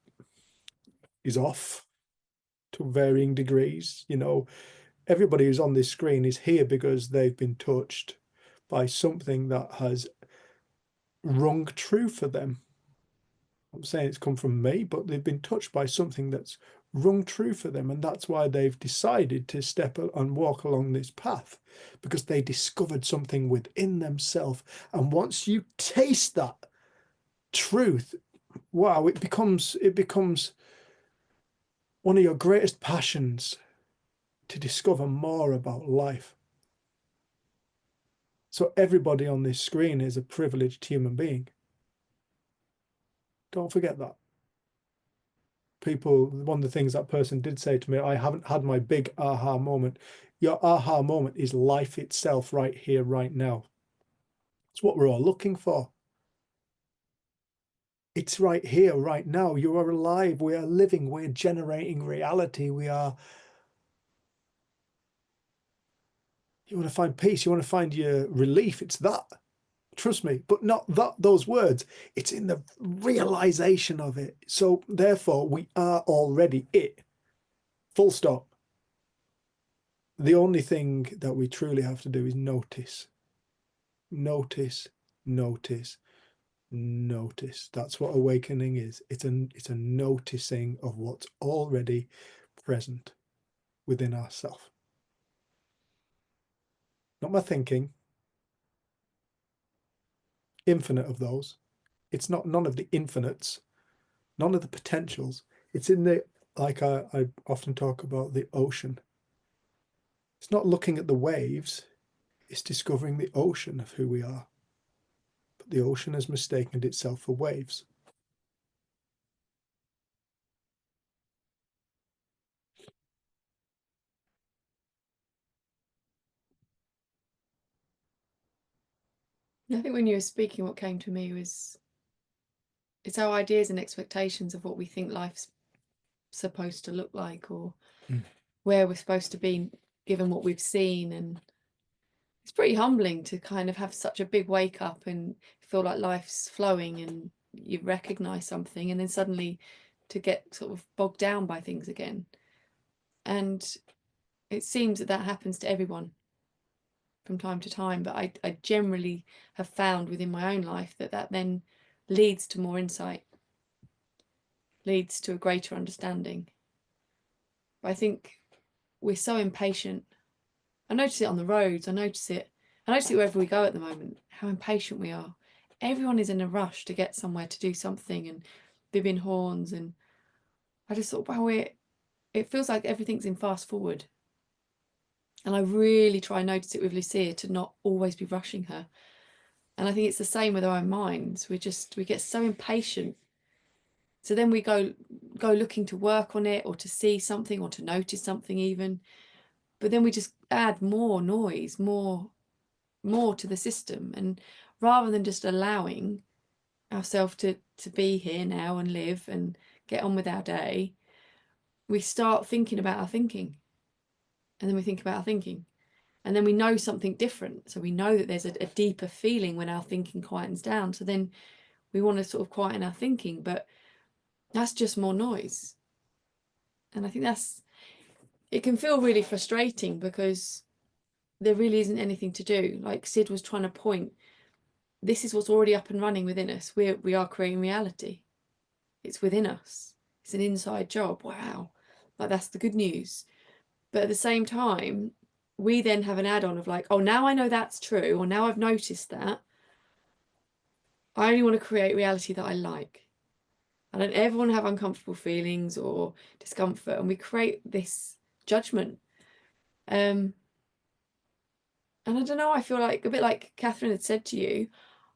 is off to varying degrees. You know, everybody who's on this screen is here because they've been touched by something that has rung true for them. I'm saying it's come from me, but they've been touched by something that's rung true for them, and that's why they've decided to step and walk along this path, because they discovered something within themselves. And once you taste that truth, wow, it becomes one of your greatest passions to discover more about life. So everybody on this screen is a privileged human being. Don't forget that. People, one of the things that person did say to me, I haven't had my big aha moment. Your aha moment is life itself right here, right now. It's what we're all looking for. It's right here, right now. You are alive. We are living. We're generating reality. You want to find peace. You want to find your relief. It's that. Trust me, but not those words. It's in the realization of it. So therefore, we are already it. Full stop. The only thing that we truly have to do is notice. Notice, notice, notice. That's what awakening is. It's a noticing of what's already present within ourselves. not my thinking. Infinite of those. It's not none of the infinites, none of the potentials. It's in the, like I often talk about the ocean. It's not looking at the waves, it's discovering the ocean of who we are. But the ocean has mistaken itself for waves. I think when you were speaking, what came to me was it's our ideas and expectations of what we think life's supposed to look like, or where we're supposed to be given what we've seen. And it's pretty humbling to kind of have such a big wake up and feel like life's flowing and you recognize something, and then suddenly to get sort of bogged down by things again. And it seems that happens to everyone from time to time, but I generally have found within my own life that then leads to more insight, leads to a greater understanding. But I think we're so impatient. I notice it on the roads, I notice it wherever we go at the moment, how impatient we are. Everyone is in a rush to get somewhere, to do something, and bibbing horns. And I just thought, wow, it feels like everything's in fast forward. And I really try and notice it with Lucia, to not always be rushing her. And I think it's the same with our own minds. We get so impatient. So then we go looking to work on it, or to see something, or to notice something even. But then we just add more noise, more to the system. And rather than just allowing ourselves to be here now and live and get on with our day, we start thinking about our thinking. And then we think about our thinking. And then we know something different. So we know that there's a deeper feeling when our thinking quietens down. So then we want to sort of quieten our thinking, but that's just more noise. And I think it can feel really frustrating, because there really isn't anything to do. Like Sid was trying to point, this is what's already up and running within us. We are creating reality. It's within us. It's an inside job. Wow. Like, that's the good news. But at the same time, we then have an add-on of like, oh, now I know that's true, or now I've noticed that. I only want to create reality that I like. I don't ever want to have uncomfortable feelings or discomfort. And we create this judgment. And I don't know, I feel like, a bit like Catherine had said to you,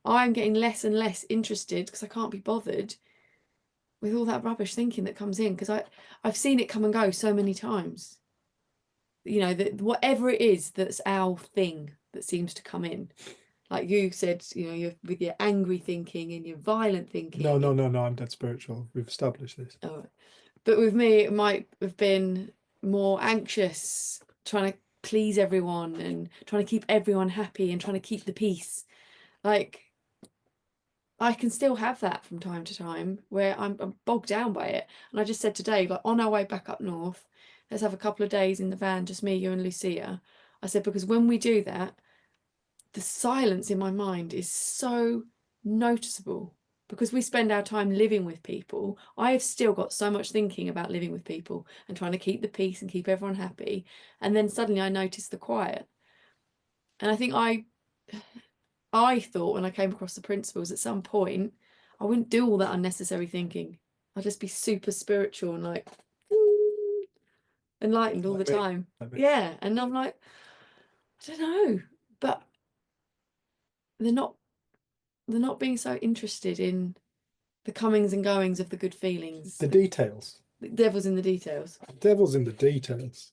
I'm getting less and less interested, because I can't be bothered with all that rubbish thinking that comes in, because I've seen it come and go so many times. You know, that whatever it is that's our thing that seems to come in, like you said, you know, you're with your angry thinking and your violent thinking. No, I'm dead spiritual. We've established this. Oh, but with me, it might have been more anxious, trying to please everyone and trying to keep everyone happy and trying to keep the peace. Like, I can still have that from time to time, where I'm bogged down by it. And I just said today, like, on our way back up north, let's have a couple of days in the van, just me, you and Lucia. I said, because when we do that, the silence in my mind is so noticeable, because we spend our time living with people. I have still got so much thinking about living with people and trying to keep the peace and keep everyone happy. And then suddenly I notice the quiet. And I think I thought, when I came across the principles, at some point I wouldn't do all that unnecessary thinking. I'd just be super spiritual and like enlightened all the time. Yeah. And I'm like, I don't know, but they're not being so interested in the comings and goings of the good feelings. The details. The devil's in the details. The devil's in the details.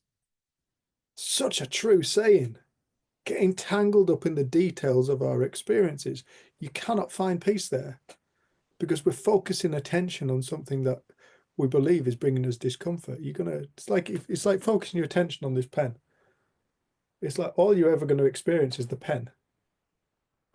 Such a true saying. Getting tangled up in the details of our experiences. You cannot find peace there, because we're focusing attention on something that we believe is bringing us discomfort. It's like focusing your attention on this pen. It's like all you're ever going to experience is the pen.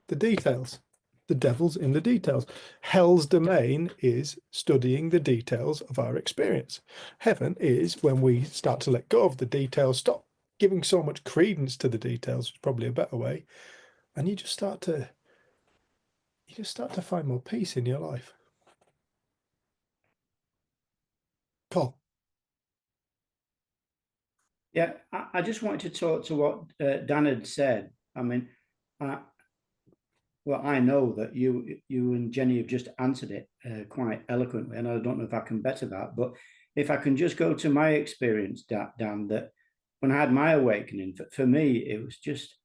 The details. The devil's in the details. Hell's domain is studying the details of our experience. Heaven is when we start to let go of the details, stop giving so much credence to the details, is probably a better way, and you just start to find more peace in your life. Paul. Yeah, I just wanted to talk to what Dan had said I mean, well, I know that you and Jenny have just answered it quite eloquently, and I don't know if I can better that. But if I can just go to my experience, Dan, that when I had my awakening, for me, it was just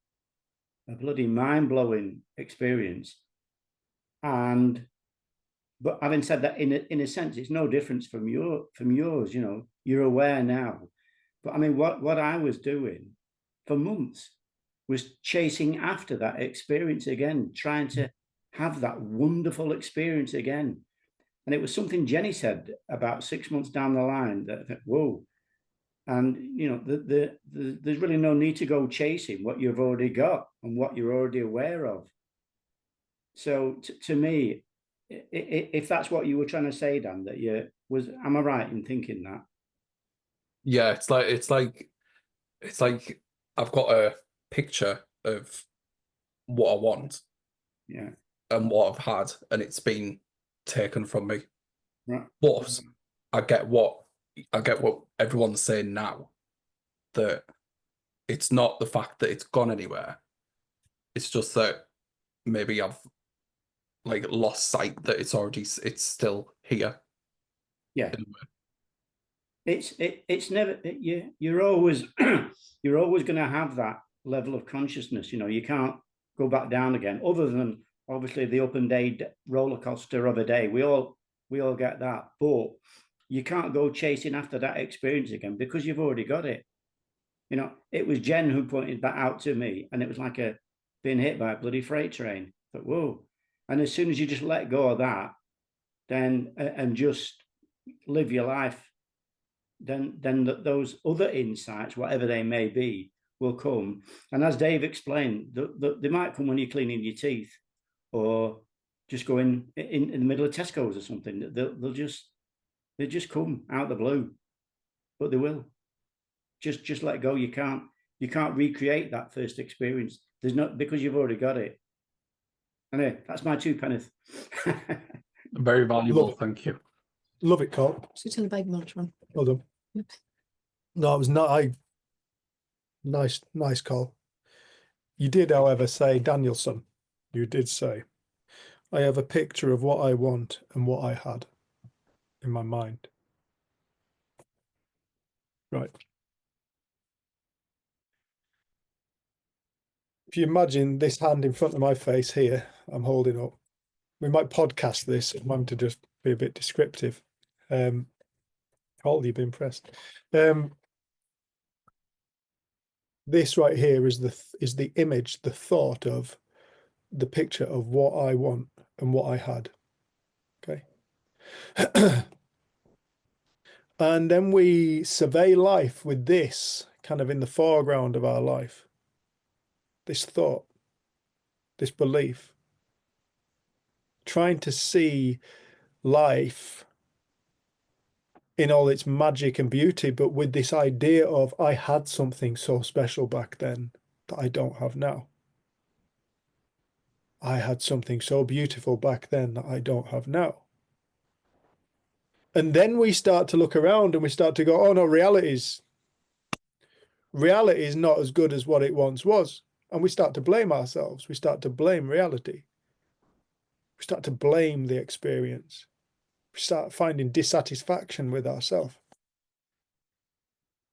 a bloody mind-blowing experience. And but having said that, in a sense, it's no difference from yours. You know, you're aware now. But I mean, what I was doing for months was chasing after that experience again, trying to have that wonderful experience again. And it was something Jenny said about 6 months down the line that I thought, whoa. And you know, there's really no need to go chasing what you've already got and what you're already aware of. So to me, if that's what you were trying to say, Dan, that am I right in thinking that? Yeah, it's like I've got a picture of what I want, Yeah, and what I've had, and it's been taken from me. right. But I get what everyone's saying now, that it's not the fact that it's gone anywhere. It's just that maybe I've like lost sight that it's still here. Yeah. It's never you're always you're always going to have that level of consciousness. You know, you can't go back down again, other than obviously the up and down roller coaster of a day. We all get that, but you can't go chasing after that experience again because you've already got it. You know, it was Jen who pointed that out to me, and it was like being hit by a bloody freight train. But whoa! And as soon as you just let go of that, then and just live your life, then those other insights, whatever they may be, will come. And as Dave explained, they might come when you're cleaning your teeth, or just go in the middle of Tesco's or something. They'll just come out of the blue, but they will. Just let go. You can't recreate that first experience. There's not, because you've already got it. Anyway, that's my 2 pence. Very valuable. Love it. Thank you. Love it, Carl. Sit on the baby munchman. Well done. No, it was not. Nice call. You did, however, say, Danielson, you did say, I have a picture of what I want and what I had in my mind. Right. If you imagine this hand in front of my face here, I'm holding up. We might podcast this. I'm having to just be a bit descriptive. Carl, you've been impressed. This right here is the image, the thought of the picture of what I want and what I had. Okay. And then we survey life with this kind of in the foreground of our life. This thought, this belief, trying to see life in all its magic and beauty, but with this idea of I had something so special back then that I don't have now. I had something so beautiful back then that I don't have now. And then we start to look around and we start to go, oh no, reality is not as good as what it once was. And we start to blame ourselves. We start to blame reality. We start to blame the experience. We start finding dissatisfaction with ourselves.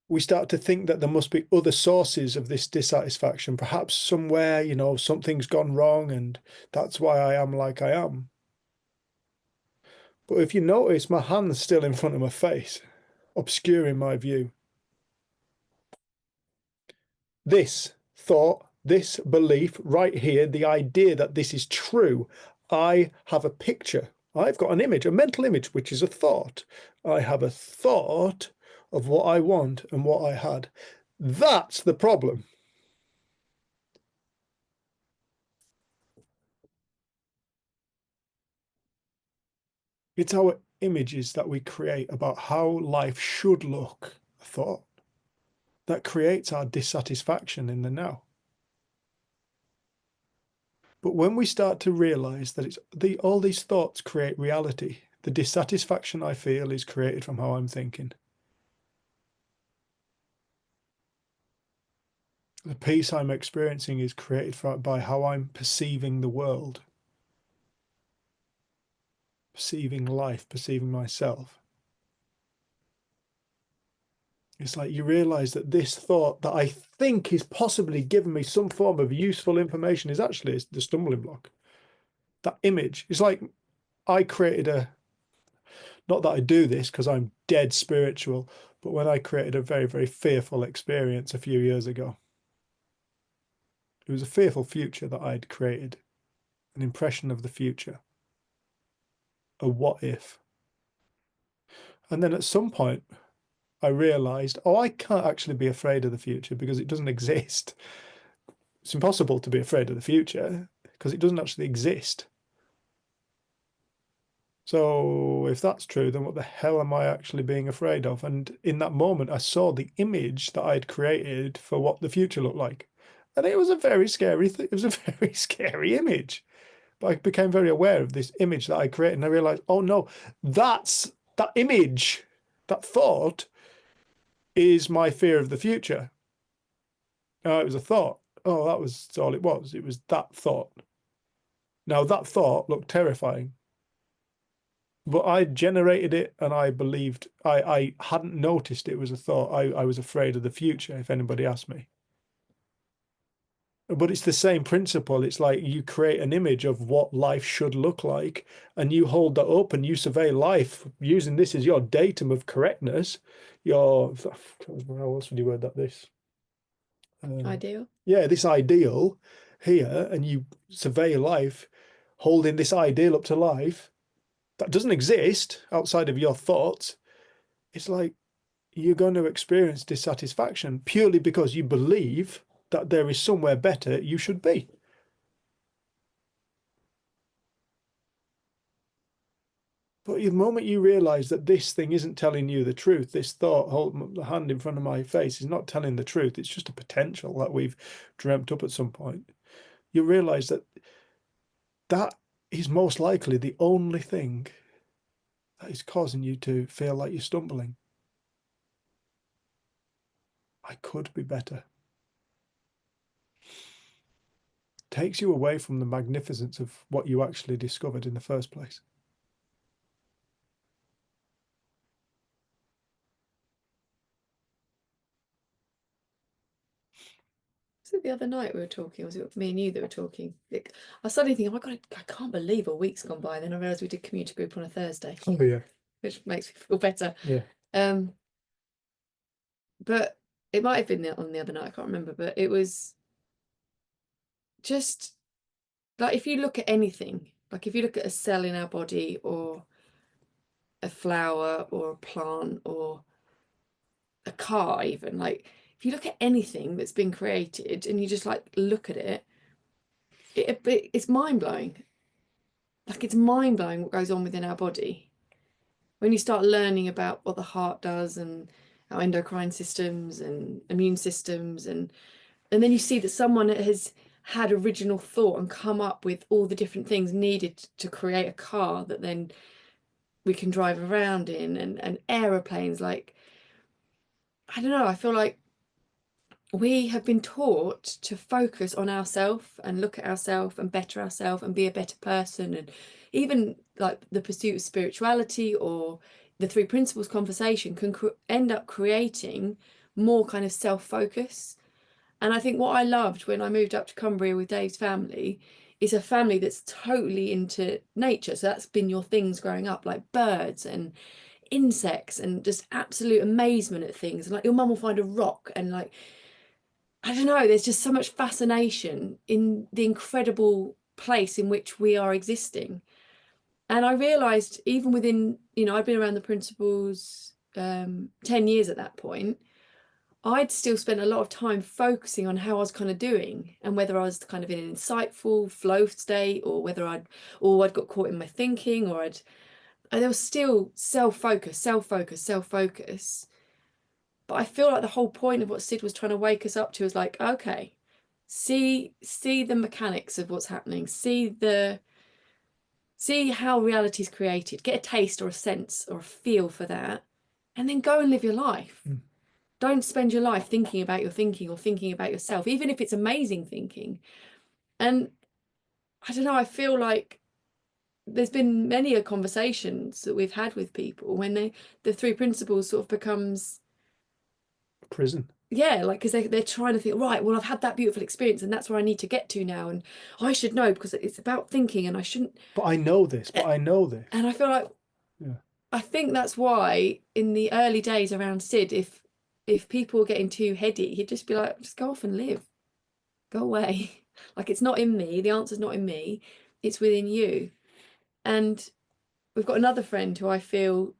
We start to think that there must be other sources of this dissatisfaction. Perhaps somewhere, you know, something's gone wrong and that's why I am like I am. But if you notice, my hand's still in front of my face, obscuring my view. This thought, this belief right here, the idea that this is true, I have a picture. I've got an image, a mental image, which is a thought. I have a thought of what I want and what I had. That's the problem. It's our images that we create about how life should look, a thought, that creates our dissatisfaction in the now. But when we start to realize that all these thoughts create reality, the dissatisfaction I feel is created from how I'm thinking. The peace I'm experiencing is created by how I'm perceiving the world, perceiving life, perceiving myself. It's like you realize that this thought that I think is possibly giving me some form of useful information is actually the stumbling block. That image. It's like I created not that I do this because I'm dead spiritual, but when I created a very, very fearful experience a few years ago. It was a fearful future that I'd created, an impression of the future, a what if. And then at some point, I realized, oh, I can't actually be afraid of the future because it doesn't exist. It's impossible to be afraid of the future because it doesn't actually exist. So if that's true, then what the hell am I actually being afraid of? And in that moment, I saw the image that I'd created for what the future looked like. And it was a very scary thing. It was a very scary image. But I became very aware of this image that I created, and I realized, oh no, that image, that thought is my fear of the future. It was a thought. Oh, that was all it was. It was that thought. Now that thought looked terrifying, but I generated it and I believed, I hadn't noticed it was a thought. I was afraid of the future, if anybody asked me. But it's the same principle. It's like you create an image of what life should look like, and you hold that up and you survey life using this as your datum of correctness. How else would you word that? This Ideal. Yeah, this ideal here, and you survey life holding this ideal up to life that doesn't exist outside of your thoughts. It's like you're going to experience dissatisfaction purely because you believe that there is somewhere better you should be. But the moment you realize that this thing isn't telling you the truth, this thought holding the hand in front of my face is not telling the truth, it's just a potential that we've dreamt up at some point, you realize that that is most likely the only thing that is causing you to feel like you're stumbling. I could be better. Takes you away from the magnificence of what you actually discovered in the first place. Was it the other night we were talking? Was it me and you that were talking? I was suddenly thinking, oh my God, I can't believe a week's gone by. Then I realised we did commuter group on a Thursday. Oh yeah. Which makes me feel better. Yeah. But it might have been on the other night, I can't remember, but it was just like if you look at anything, like if you look at a cell in our body or a flower or a plant or a car even, like if you look at anything that's been created and you just like look at it, it's mind-blowing. Like it's mind-blowing what goes on within our body. When you start learning about what the heart does and our endocrine systems and immune systems, and then you see that someone has had original thought and come up with all the different things needed to create a car that then we can drive around in, and aeroplanes. Like, I don't know, I feel like we have been taught to focus on ourselves and look at ourselves and better ourselves and be a better person, and even like the pursuit of spirituality or the three principles conversation can end up creating more kind of self-focus. And I think what I loved when I moved up to Cumbria with Dave's family is a family that's totally into nature. So that's been your things growing up, like birds and insects and just absolute amazement at things. And like your mum will find a rock and like, I don't know, there's just so much fascination in the incredible place in which we are existing. And I realized even within, I'd been around the principles 10 years at that point, I'd still spent a lot of time focusing on how I was kind of doing and whether I was kind of in an insightful flow state or whether I'd got caught in my thinking or there was still self-focus. But I feel like the whole point of what Sid was trying to wake us up to is like, okay, see the mechanics of what's happening, see how reality is created, get a taste or a sense or a feel for that, and then go and live your life. don't spend your life thinking about your thinking or thinking about yourself, even if it's amazing thinking. And I don't know, I feel like there's been many conversations that we've had with people when the three principles sort of becomes Prison. yeah, like because they're trying to think, right, well, I've had that beautiful experience and that's where I need to get to now, and I should know because it's about thinking and I shouldn't. But I know this. But I know this. And I feel like Yeah. I think that's why in the early days around Sid, if people were getting too heady, he'd just be like, just go off and live, go away. Like, it's not in me, the answer's not in me, it's within you. And we've got another friend who I feel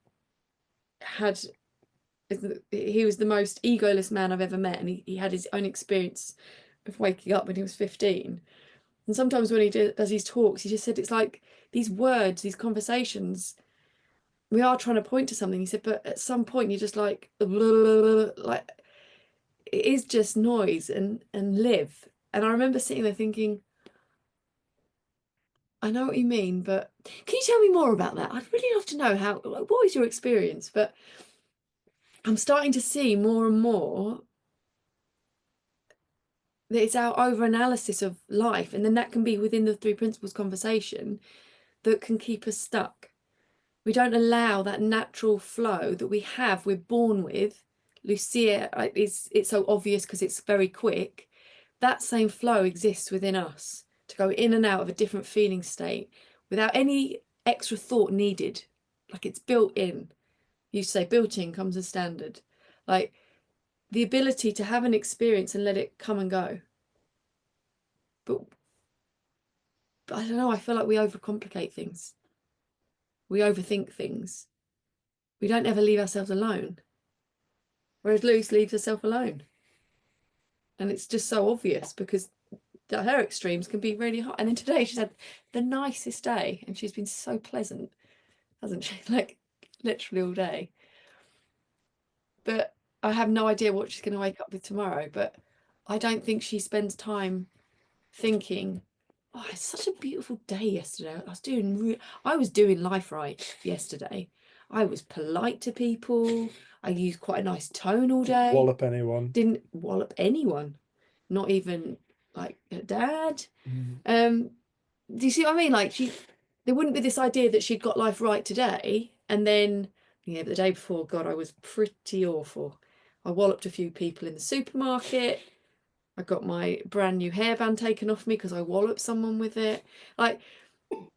he was the most egoless man I've ever met, and he had his own experience of waking up when he was 15. And sometimes when he does these talks, he just said it's like these words, these conversations, we are trying to point to something. He said, but at some point you're just like, blah, blah, blah, blah, like it is just noise and live. And I remember sitting there thinking, I know what you mean, but can you tell me more about that? I'd really love to know how, like, what was your experience? But I'm starting to see more and more that it's our over-analysis of life, and then that can be within the three principles conversation that can keep us stuck. We don't allow that natural flow that we have, we're born with. Lucia, it's so obvious because it's very quick. That same flow exists within us to go in and out of a different feeling state without any extra thought needed. Like, it's built in. You say built in comes as standard. Like, the ability to have an experience and let it come and go. But I don't know, I feel like we overcomplicate things. We overthink things. We don't ever leave ourselves alone. Whereas Luce leaves herself alone. And it's just so obvious because her extremes can be really hot. And then today she's had the nicest day and she's been so pleasant, hasn't she? Like, literally all day. But I have no idea what she's going to wake up with tomorrow. But I don't think she spends time thinking, oh, it's such a beautiful day yesterday. I was doing life right yesterday. I was polite to people. I used quite a nice tone all day. Wallop anyone. Didn't wallop anyone, not even like her dad. Mm. Do you see what I mean? Like, there wouldn't be this idea that she'd got life right today, and then but the day before, God, I was pretty awful. I walloped a few people in the supermarket. I got my brand new hairband taken off me because I walloped someone with it. Like,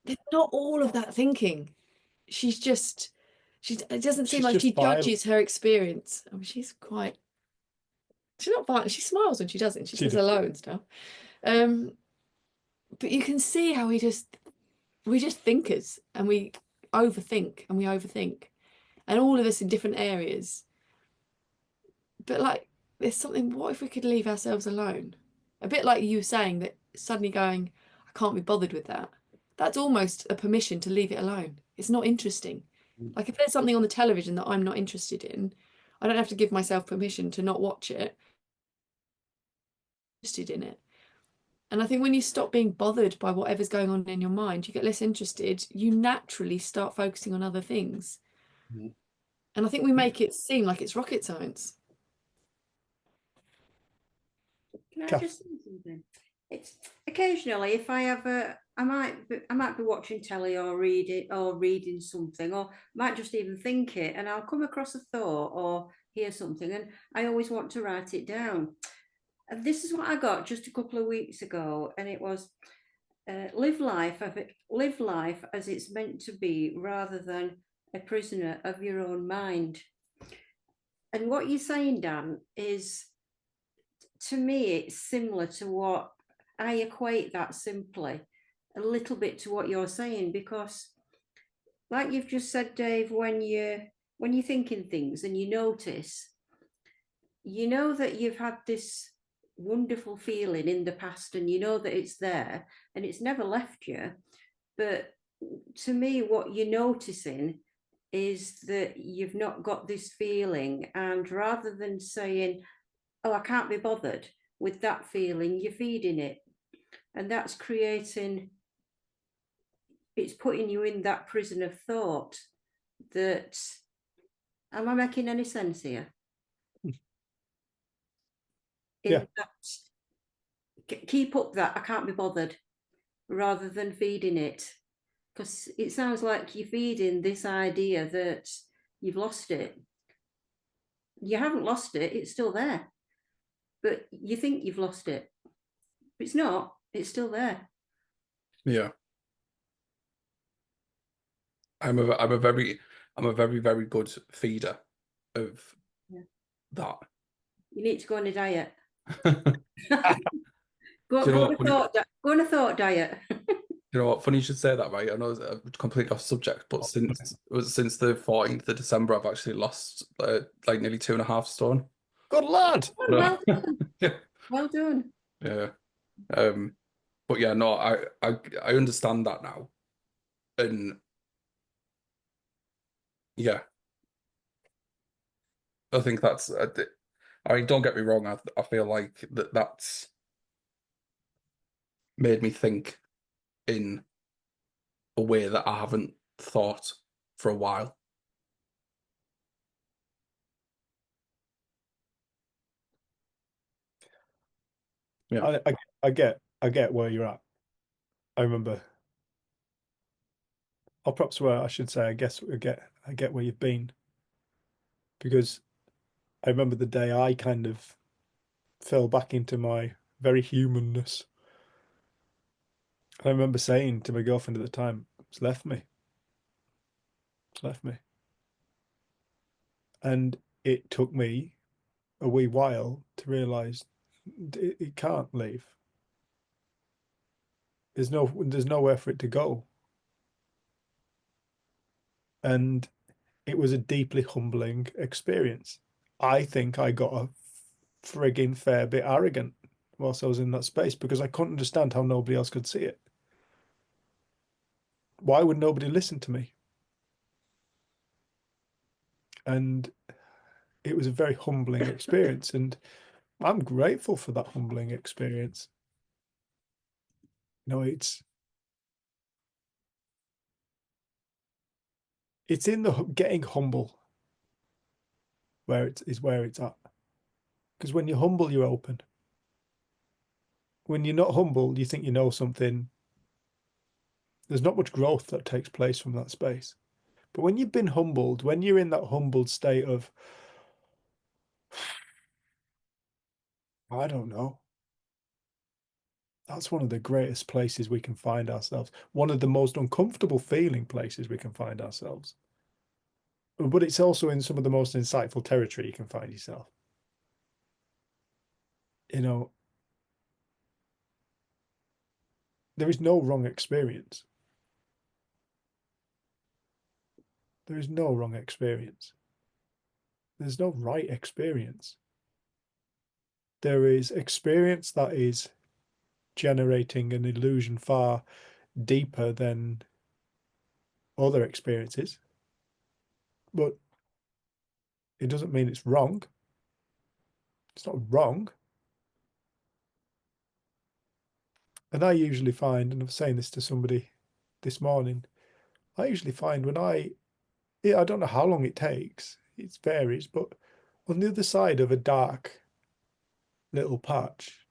there's not all of that thinking. It doesn't seem She's like just she violent. judges her experience. I mean, she's not violent. She smiles when she does it. She says hello and stuff. But you can see how we're just thinkers, and we overthink and we overthink, and all of us in different areas. But like, there's something, what if we could leave ourselves alone? A bit like you saying that, suddenly going, I can't be bothered with that. That's almost a permission to leave it alone. It's not interesting. Like, if there's something on the television that I'm not interested in, I don't have to give myself permission to not watch it. Interested in it. And I think when you stop being bothered by whatever's going on in your mind, you get less interested, you naturally start focusing on other things. Mhm. And I think we make it seem like it's rocket science. Can I Kath. just say something? It's occasionally, if I have I might be watching telly or reading something, or might just even think it, and I'll come across a thought or hear something, and I always want to write it down. And this is what I got just a couple of weeks ago, and it was live life as it's meant to be, rather than a prisoner of your own mind. And what you're saying, Dan, is, to me, it's similar to what I equate that simply a little bit to what you're saying, because like you've just said, Dave, when you're thinking things and you notice, you know that you've had this wonderful feeling in the past, and you know that it's there and it's never left you. But to me, what you're noticing is that you've not got this feeling, and rather than saying, oh, I can't be bothered with that feeling, you're feeding it. And that's it's putting you in that prison of thought. That, am I making any sense here? Yeah. Keep up that I can't be bothered, rather than feeding it, because it sounds like you're feeding this idea that you've lost it. You haven't lost it, it's still there, but you think you've lost it. It's not, it's still there. Yeah. I'm a very very good feeder of Yeah. that. You need to go on a diet. Do you know what? Go on a thought diet. You know what? Funny you should say that, right? I know it's completely off subject, but since the 14th of December, I've actually lost like nearly 2.5 stone. Good lad. Well No. done. Yeah. Well done. Yeah. But yeah, no, I understand that now. And yeah, I think that's I mean, don't get me wrong, I feel like that's made me think in a way that I haven't thought for a while. Yeah. I get where you're at. I remember. Or perhaps where I should say, I get where you've been. Because I remember the day I kind of fell back into my very humanness. I remember saying to my girlfriend at the time, it's left me. It's left me. And it took me a wee while to realise it can't leave. There's nowhere for it to go. And it was a deeply humbling experience. I think I got a frigging fair bit arrogant whilst I was in that space because I couldn't understand how nobody else could see it. Why would nobody listen to me? And it was a very humbling experience, and I'm grateful for that humbling experience. You know, it's in the getting humble where it is where it's at. Because when you're humble, you're open. When you're not humble, you think you know something. There's not much growth that takes place from that space. But when you've been humbled, when you're in that humbled state of, I don't know, that's one of the greatest places we can find ourselves. One of the most uncomfortable feeling places we can find ourselves. But it's also in some of the most insightful territory you can find yourself. You know, there is no wrong experience. There is no wrong experience. There's no right experience. There is experience that is generating an illusion far deeper than other experiences. But it doesn't mean it's wrong. It's not wrong. And I usually find, and I was saying this to somebody this morning, I usually find when I don't know how long it takes, it varies, but on the other side of a dark little patch,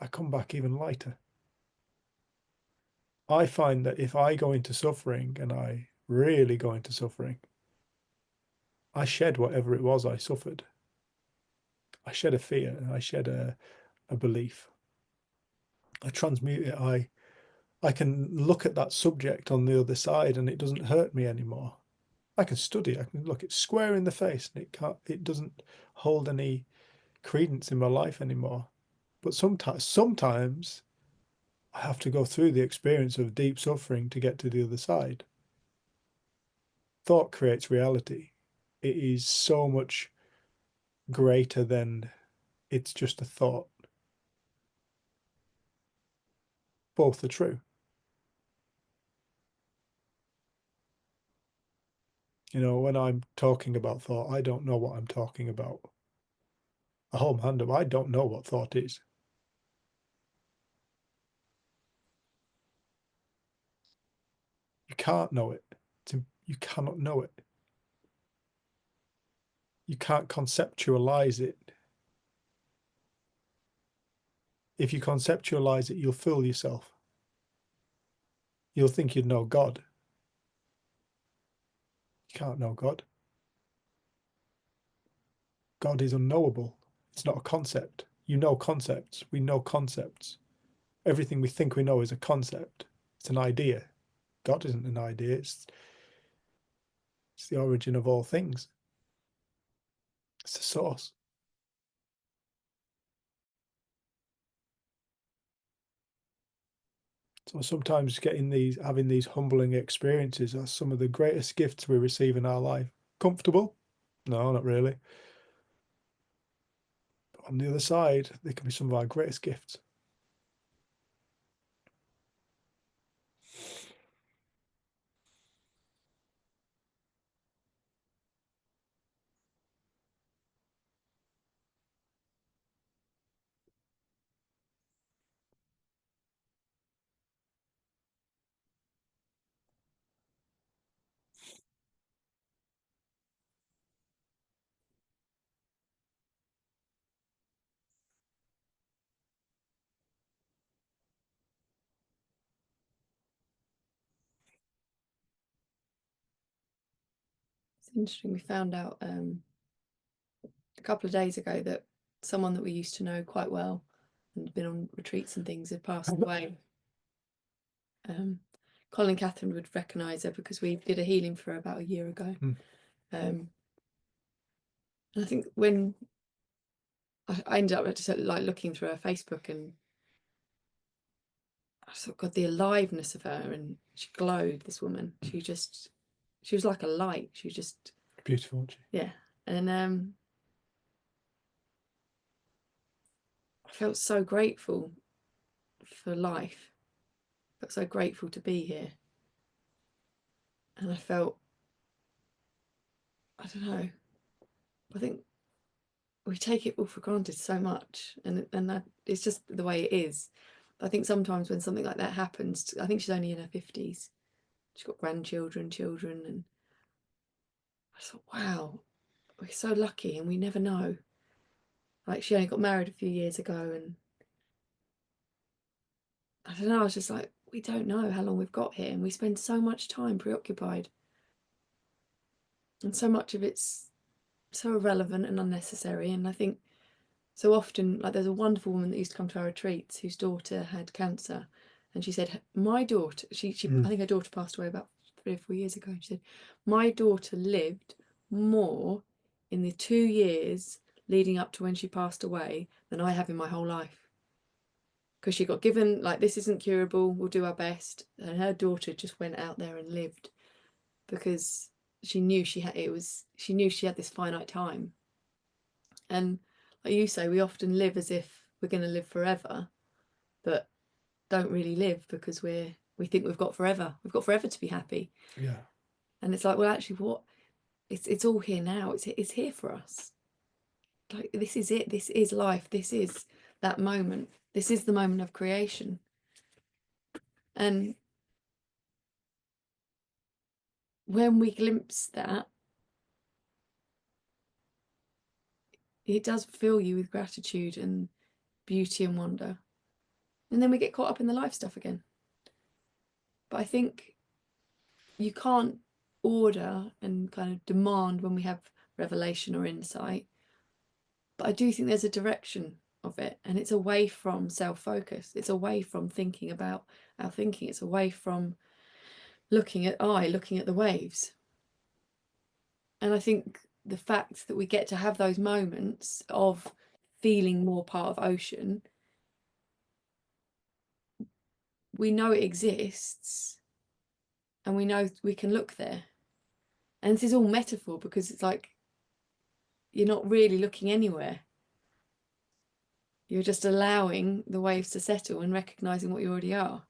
I come back even lighter. I find that if I go into suffering, and I really go into suffering, I shed whatever it was I suffered. I shed a fear, I shed a belief. I transmute it. I can look at that subject on the other side and it doesn't hurt me anymore. I can study, I can look it square in the face and it doesn't hold any credence in my life anymore. But sometimes I have to go through the experience of deep suffering to get to the other side. Thought creates reality. It is so much greater than it's just a thought. Both are true. You know, when I'm talking about thought, I don't know what I'm talking about. A whole hand up, I don't know what thought is. You can't know it. You cannot know it. You can't conceptualize it. if you conceptualize it, you'll fool yourself. You'll think you'd know God. You can't know God. God is unknowable. It's not a concept. You know concepts. We know concepts. Everything we think we know is a concept. It's an idea. God isn't an idea. It's the origin of all things. It's the source. So sometimes having these humbling experiences are some of the greatest gifts we receive in our life. Comfortable? No, not really. But on the other side, they can be some of our greatest gifts. It's interesting. We found out a couple of days ago that someone that we used to know quite well and been on retreats and things had passed away. Colin and Catherine would recognise her because we did a healing for her about a year ago. And I think when I ended up just like looking through her Facebook, and I thought, God, the aliveness of her, and she glowed, this woman. She was like a light. She was just beautiful, wasn't she? Yeah. And I felt so grateful for life. I felt so grateful to be here. And I felt, I don't know, I think we take it all for granted so much, and that it's just the way it is. I think sometimes when something like that happens, I think she's only in her 50s. She's got grandchildren, children, and I thought, wow, we're so lucky, and we never know. Like, she only got married a few years ago, and I don't know, I was just like, we don't know how long we've got here, and we spend so much time preoccupied. And so much of it's so irrelevant and unnecessary. And I think so often, like, there's a wonderful woman that used to come to our retreats whose daughter had cancer. And she said, my daughter, I think her daughter passed away about 3 or 4 years ago. She said, my daughter lived more in the 2 years leading up to when she passed away than I have in my whole life. Because she got given, like, this isn't curable, we'll do our best. And her daughter just went out there and lived because she knew she had this finite time. And like you say, we often live as if we're going to live forever, but don't really live because we think we've got forever to be happy. Yeah. And it's like, well, actually, it's all here now. It's here for us. Like, this is it. This is life. This is that moment. This is the moment of creation. And when we glimpse that, it does fill you with gratitude and beauty and wonder. And then we get caught up in the life stuff again. But I think you can't order and kind of demand when we have revelation or insight. But I do think there's a direction of it, and it's away from self-focus. It's away from thinking about our thinking. It's away from looking at the waves. And I think the fact that we get to have those moments of feeling more part of ocean, we know it exists, and we know we can look there. And this is all metaphor, because it's like you're not really looking anywhere. You're just allowing the waves to settle and recognizing what you already are.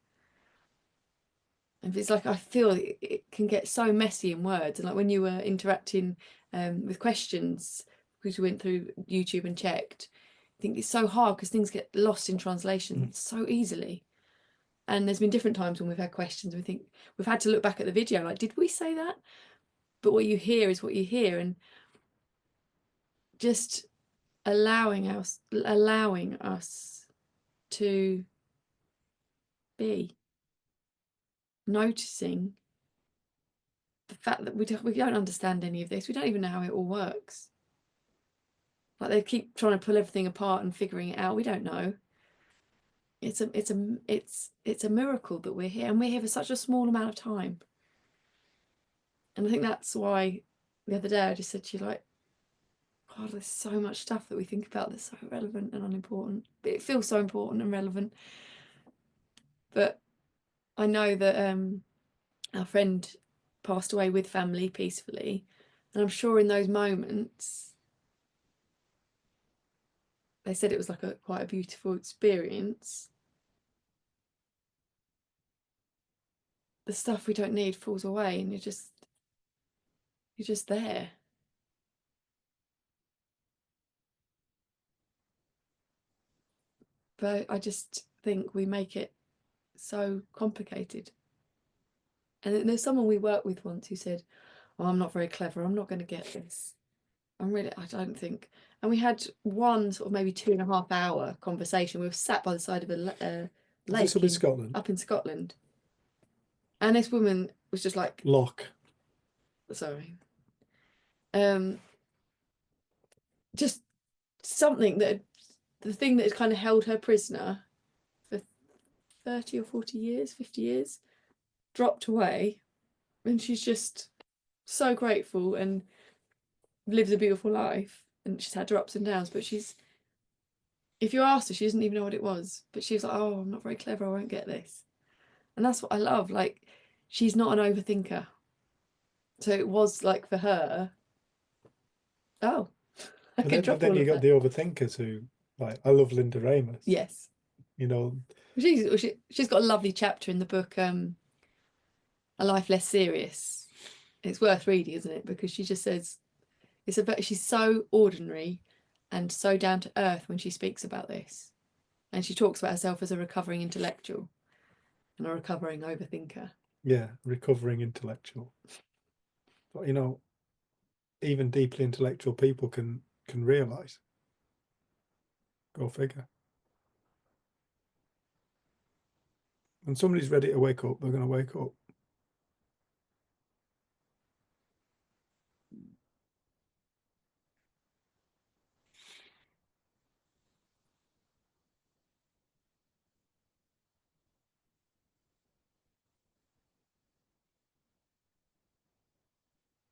And it's like, I feel it can get so messy in words. And like when you were interacting with questions, because we went through YouTube and checked, I think it's so hard because things get lost in translation so easily. And there's been different times when we've had questions, we think we've had to look back at the video, like, did we say that? But what you hear is what you hear. And just allowing us to be noticing the fact that we don't understand any of this. We don't even know how it all works. Like they keep trying to pull everything apart and figuring it out. We don't know. It's a miracle that we're here, and we're here for such a small amount of time. And I think that's why the other day I just said to you, like, God, there's so much stuff that we think about that's so relevant and unimportant. But it feels so important and relevant. But I know that our friend passed away with family peacefully, and I'm sure in those moments they said it was like quite a beautiful experience. The stuff we don't need falls away, and you're just there. But I just think we make it so complicated. And there's someone we worked with once who said, "Oh, I'm not very clever. I'm not going to get this. I don't think." And we had one sort of maybe 2.5 hour conversation. We were sat by the side of a lake This up in Scotland. up in Scotland. And this woman was just like, Loch. sorry. Just something that, the thing that had kind of held her prisoner for 30 or 40 years, 50 years, dropped away. And she's just so grateful and lives a beautiful life. And she's had her ups and downs, but if you asked her, she doesn't even know what it was. But she was like, "Oh, I'm not very clever. I won't get this." And that's what I love. Like, she's not an overthinker. So it was like for her, oh, I But could drop then all you of got that. the overthinkers who, like, I love Linda Ramos. Yes. You know, She's got a lovely chapter in the book, A Life Less Serious. It's worth reading, isn't it? Because she just says she's so ordinary and so down to earth when she speaks about this. And she talks about herself as a recovering intellectual and a recovering overthinker. yeah, recovering intellectual. But you know, even deeply intellectual people can realise. Go figure. When somebody's ready to wake up, they're going to wake up.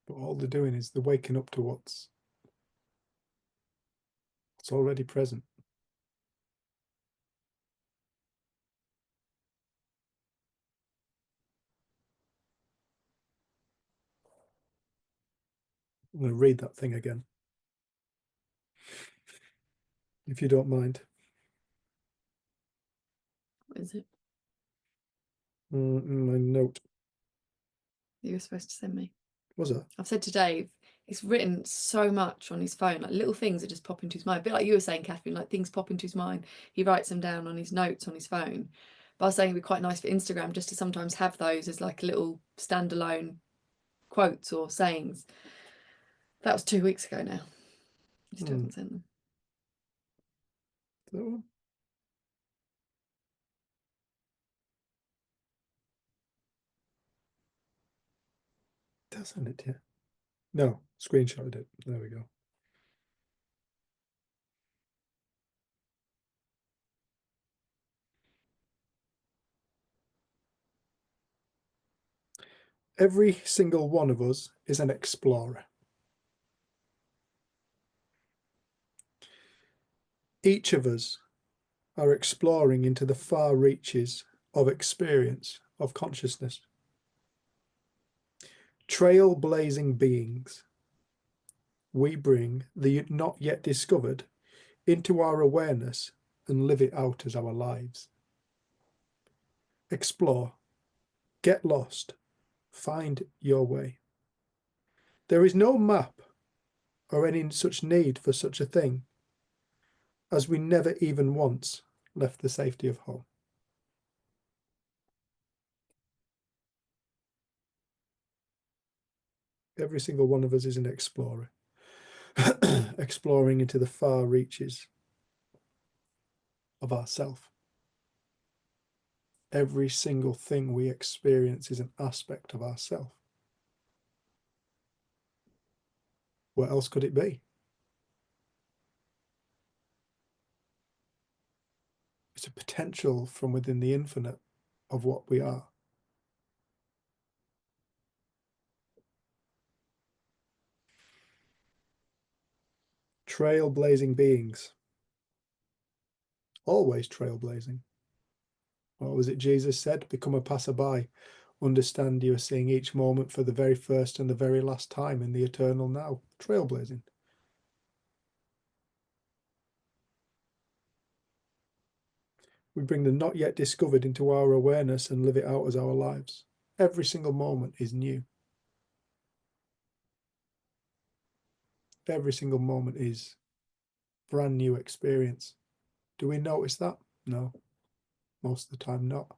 But all they're doing is they're waking up to what's already present. I'm going to read that thing again, if you don't mind. What is it? My note. You were supposed to send me. Was it? I've said to Dave, he's written so much on his phone, like little things that just pop into his mind. A bit like you were saying, Catherine, like things pop into his mind. He writes them down on his notes on his phone. But I was saying it'd be quite nice for Instagram just to sometimes have those as like little standalone quotes or sayings. That was 2 weeks ago now. He still hasn't sent them. That one? Doesn't it? Yeah. No, screenshotted it. There we go. Every single one of us is an explorer. Each of us are exploring into the far reaches of experience, of consciousness. Trailblazing beings, we bring the not yet discovered into our awareness and live it out as our lives. Explore, get lost, find your way. There is no map or any such need for such a thing, as we never even once left the safety of home. Every single one of us is an explorer, exploring into the far reaches of ourself. Every single thing we experience is an aspect of ourself. What else could it be? It's a potential from within the infinite of what we are. Trailblazing beings. Always trailblazing. What was it Jesus said? Become a passerby. Understand you are seeing each moment for the very first and the very last time in the eternal now. Trailblazing. We bring the not yet discovered into our awareness and live it out as our lives. Every single moment is new. Every single moment is brand new experience. Do we notice that? No. Most of the time not.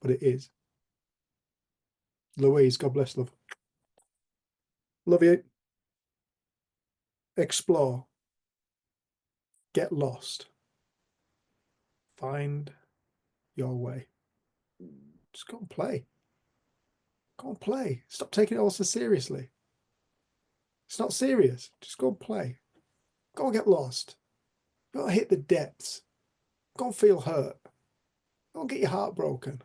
But it is. Louise, God bless, love. Love you. Explore. Get lost. Find your way. Just go and play. Go and play. Stop taking it all so seriously. It's not serious. Just go and play. Go and get lost. Go and hit the depths. Go and feel hurt. Go and get your heart broken.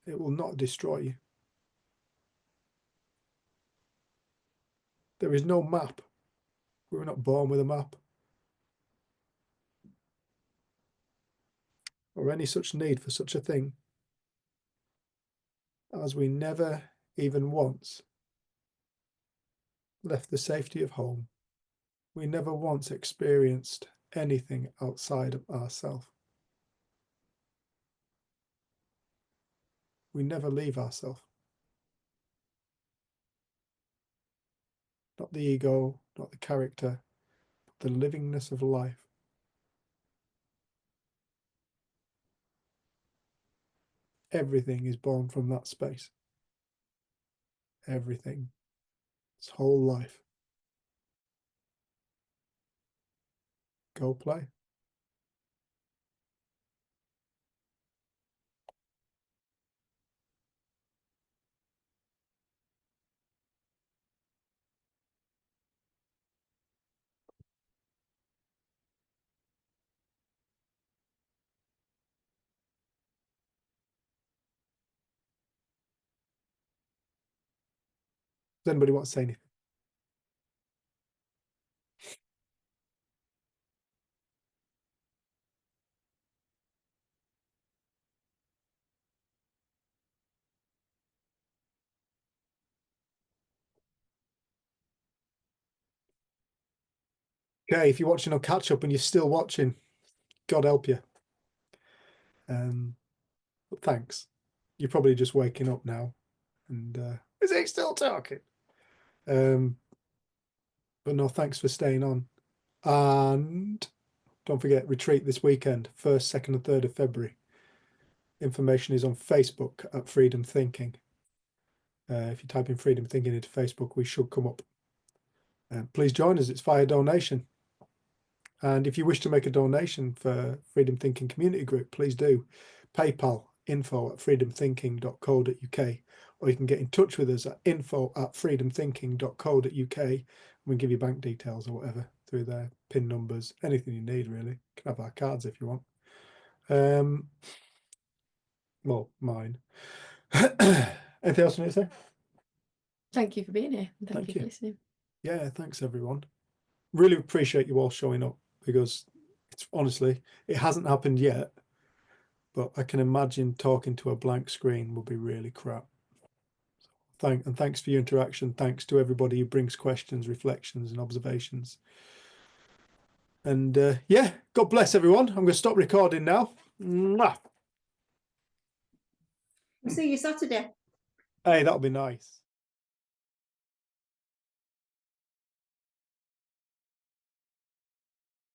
It will not destroy you. There is no map. We were not born with a map. Or any such need for such a thing, as we never even once left the safety of home. We never once experienced anything outside of ourselves. We never leave ourselves. Not the ego, not the character, but the livingness of life. Everything is born from that space. Everything. Its whole life. Go play. Does anybody want to say anything? Okay, if you're watching on catch up and you're still watching, God help you. But thanks. You're probably just waking up now. And is he still talking? But no, thanks for staying on. And don't forget, retreat this weekend, 1st, 2nd and 3rd of February. Information is on Facebook at Freedom Thinking. If you type in Freedom Thinking into Facebook, we should come up. Please join us. It's via donation. And if you wish to make a donation for Freedom Thinking Community Group, please do. PayPal, info@freedomthinking.co.uk, or you can get in touch with us at info@freedomthinking.co.uk, and we'll give you bank details or whatever through there, PIN numbers, anything you need really. You can have our cards if you want. Well, mine. Anything else you need to say? Thank you for being here. And Thank thank you you. for listening. Yeah, thanks everyone. Really appreciate you all showing up, because it's honestly, it hasn't happened yet, but I can imagine talking to a blank screen would be really crap. Thanks for your interaction. Thanks to everybody who brings questions, reflections and observations. And yeah, God bless everyone. I'm going to stop recording now. Mwah. We'll see you Saturday. Hey, that'll be nice.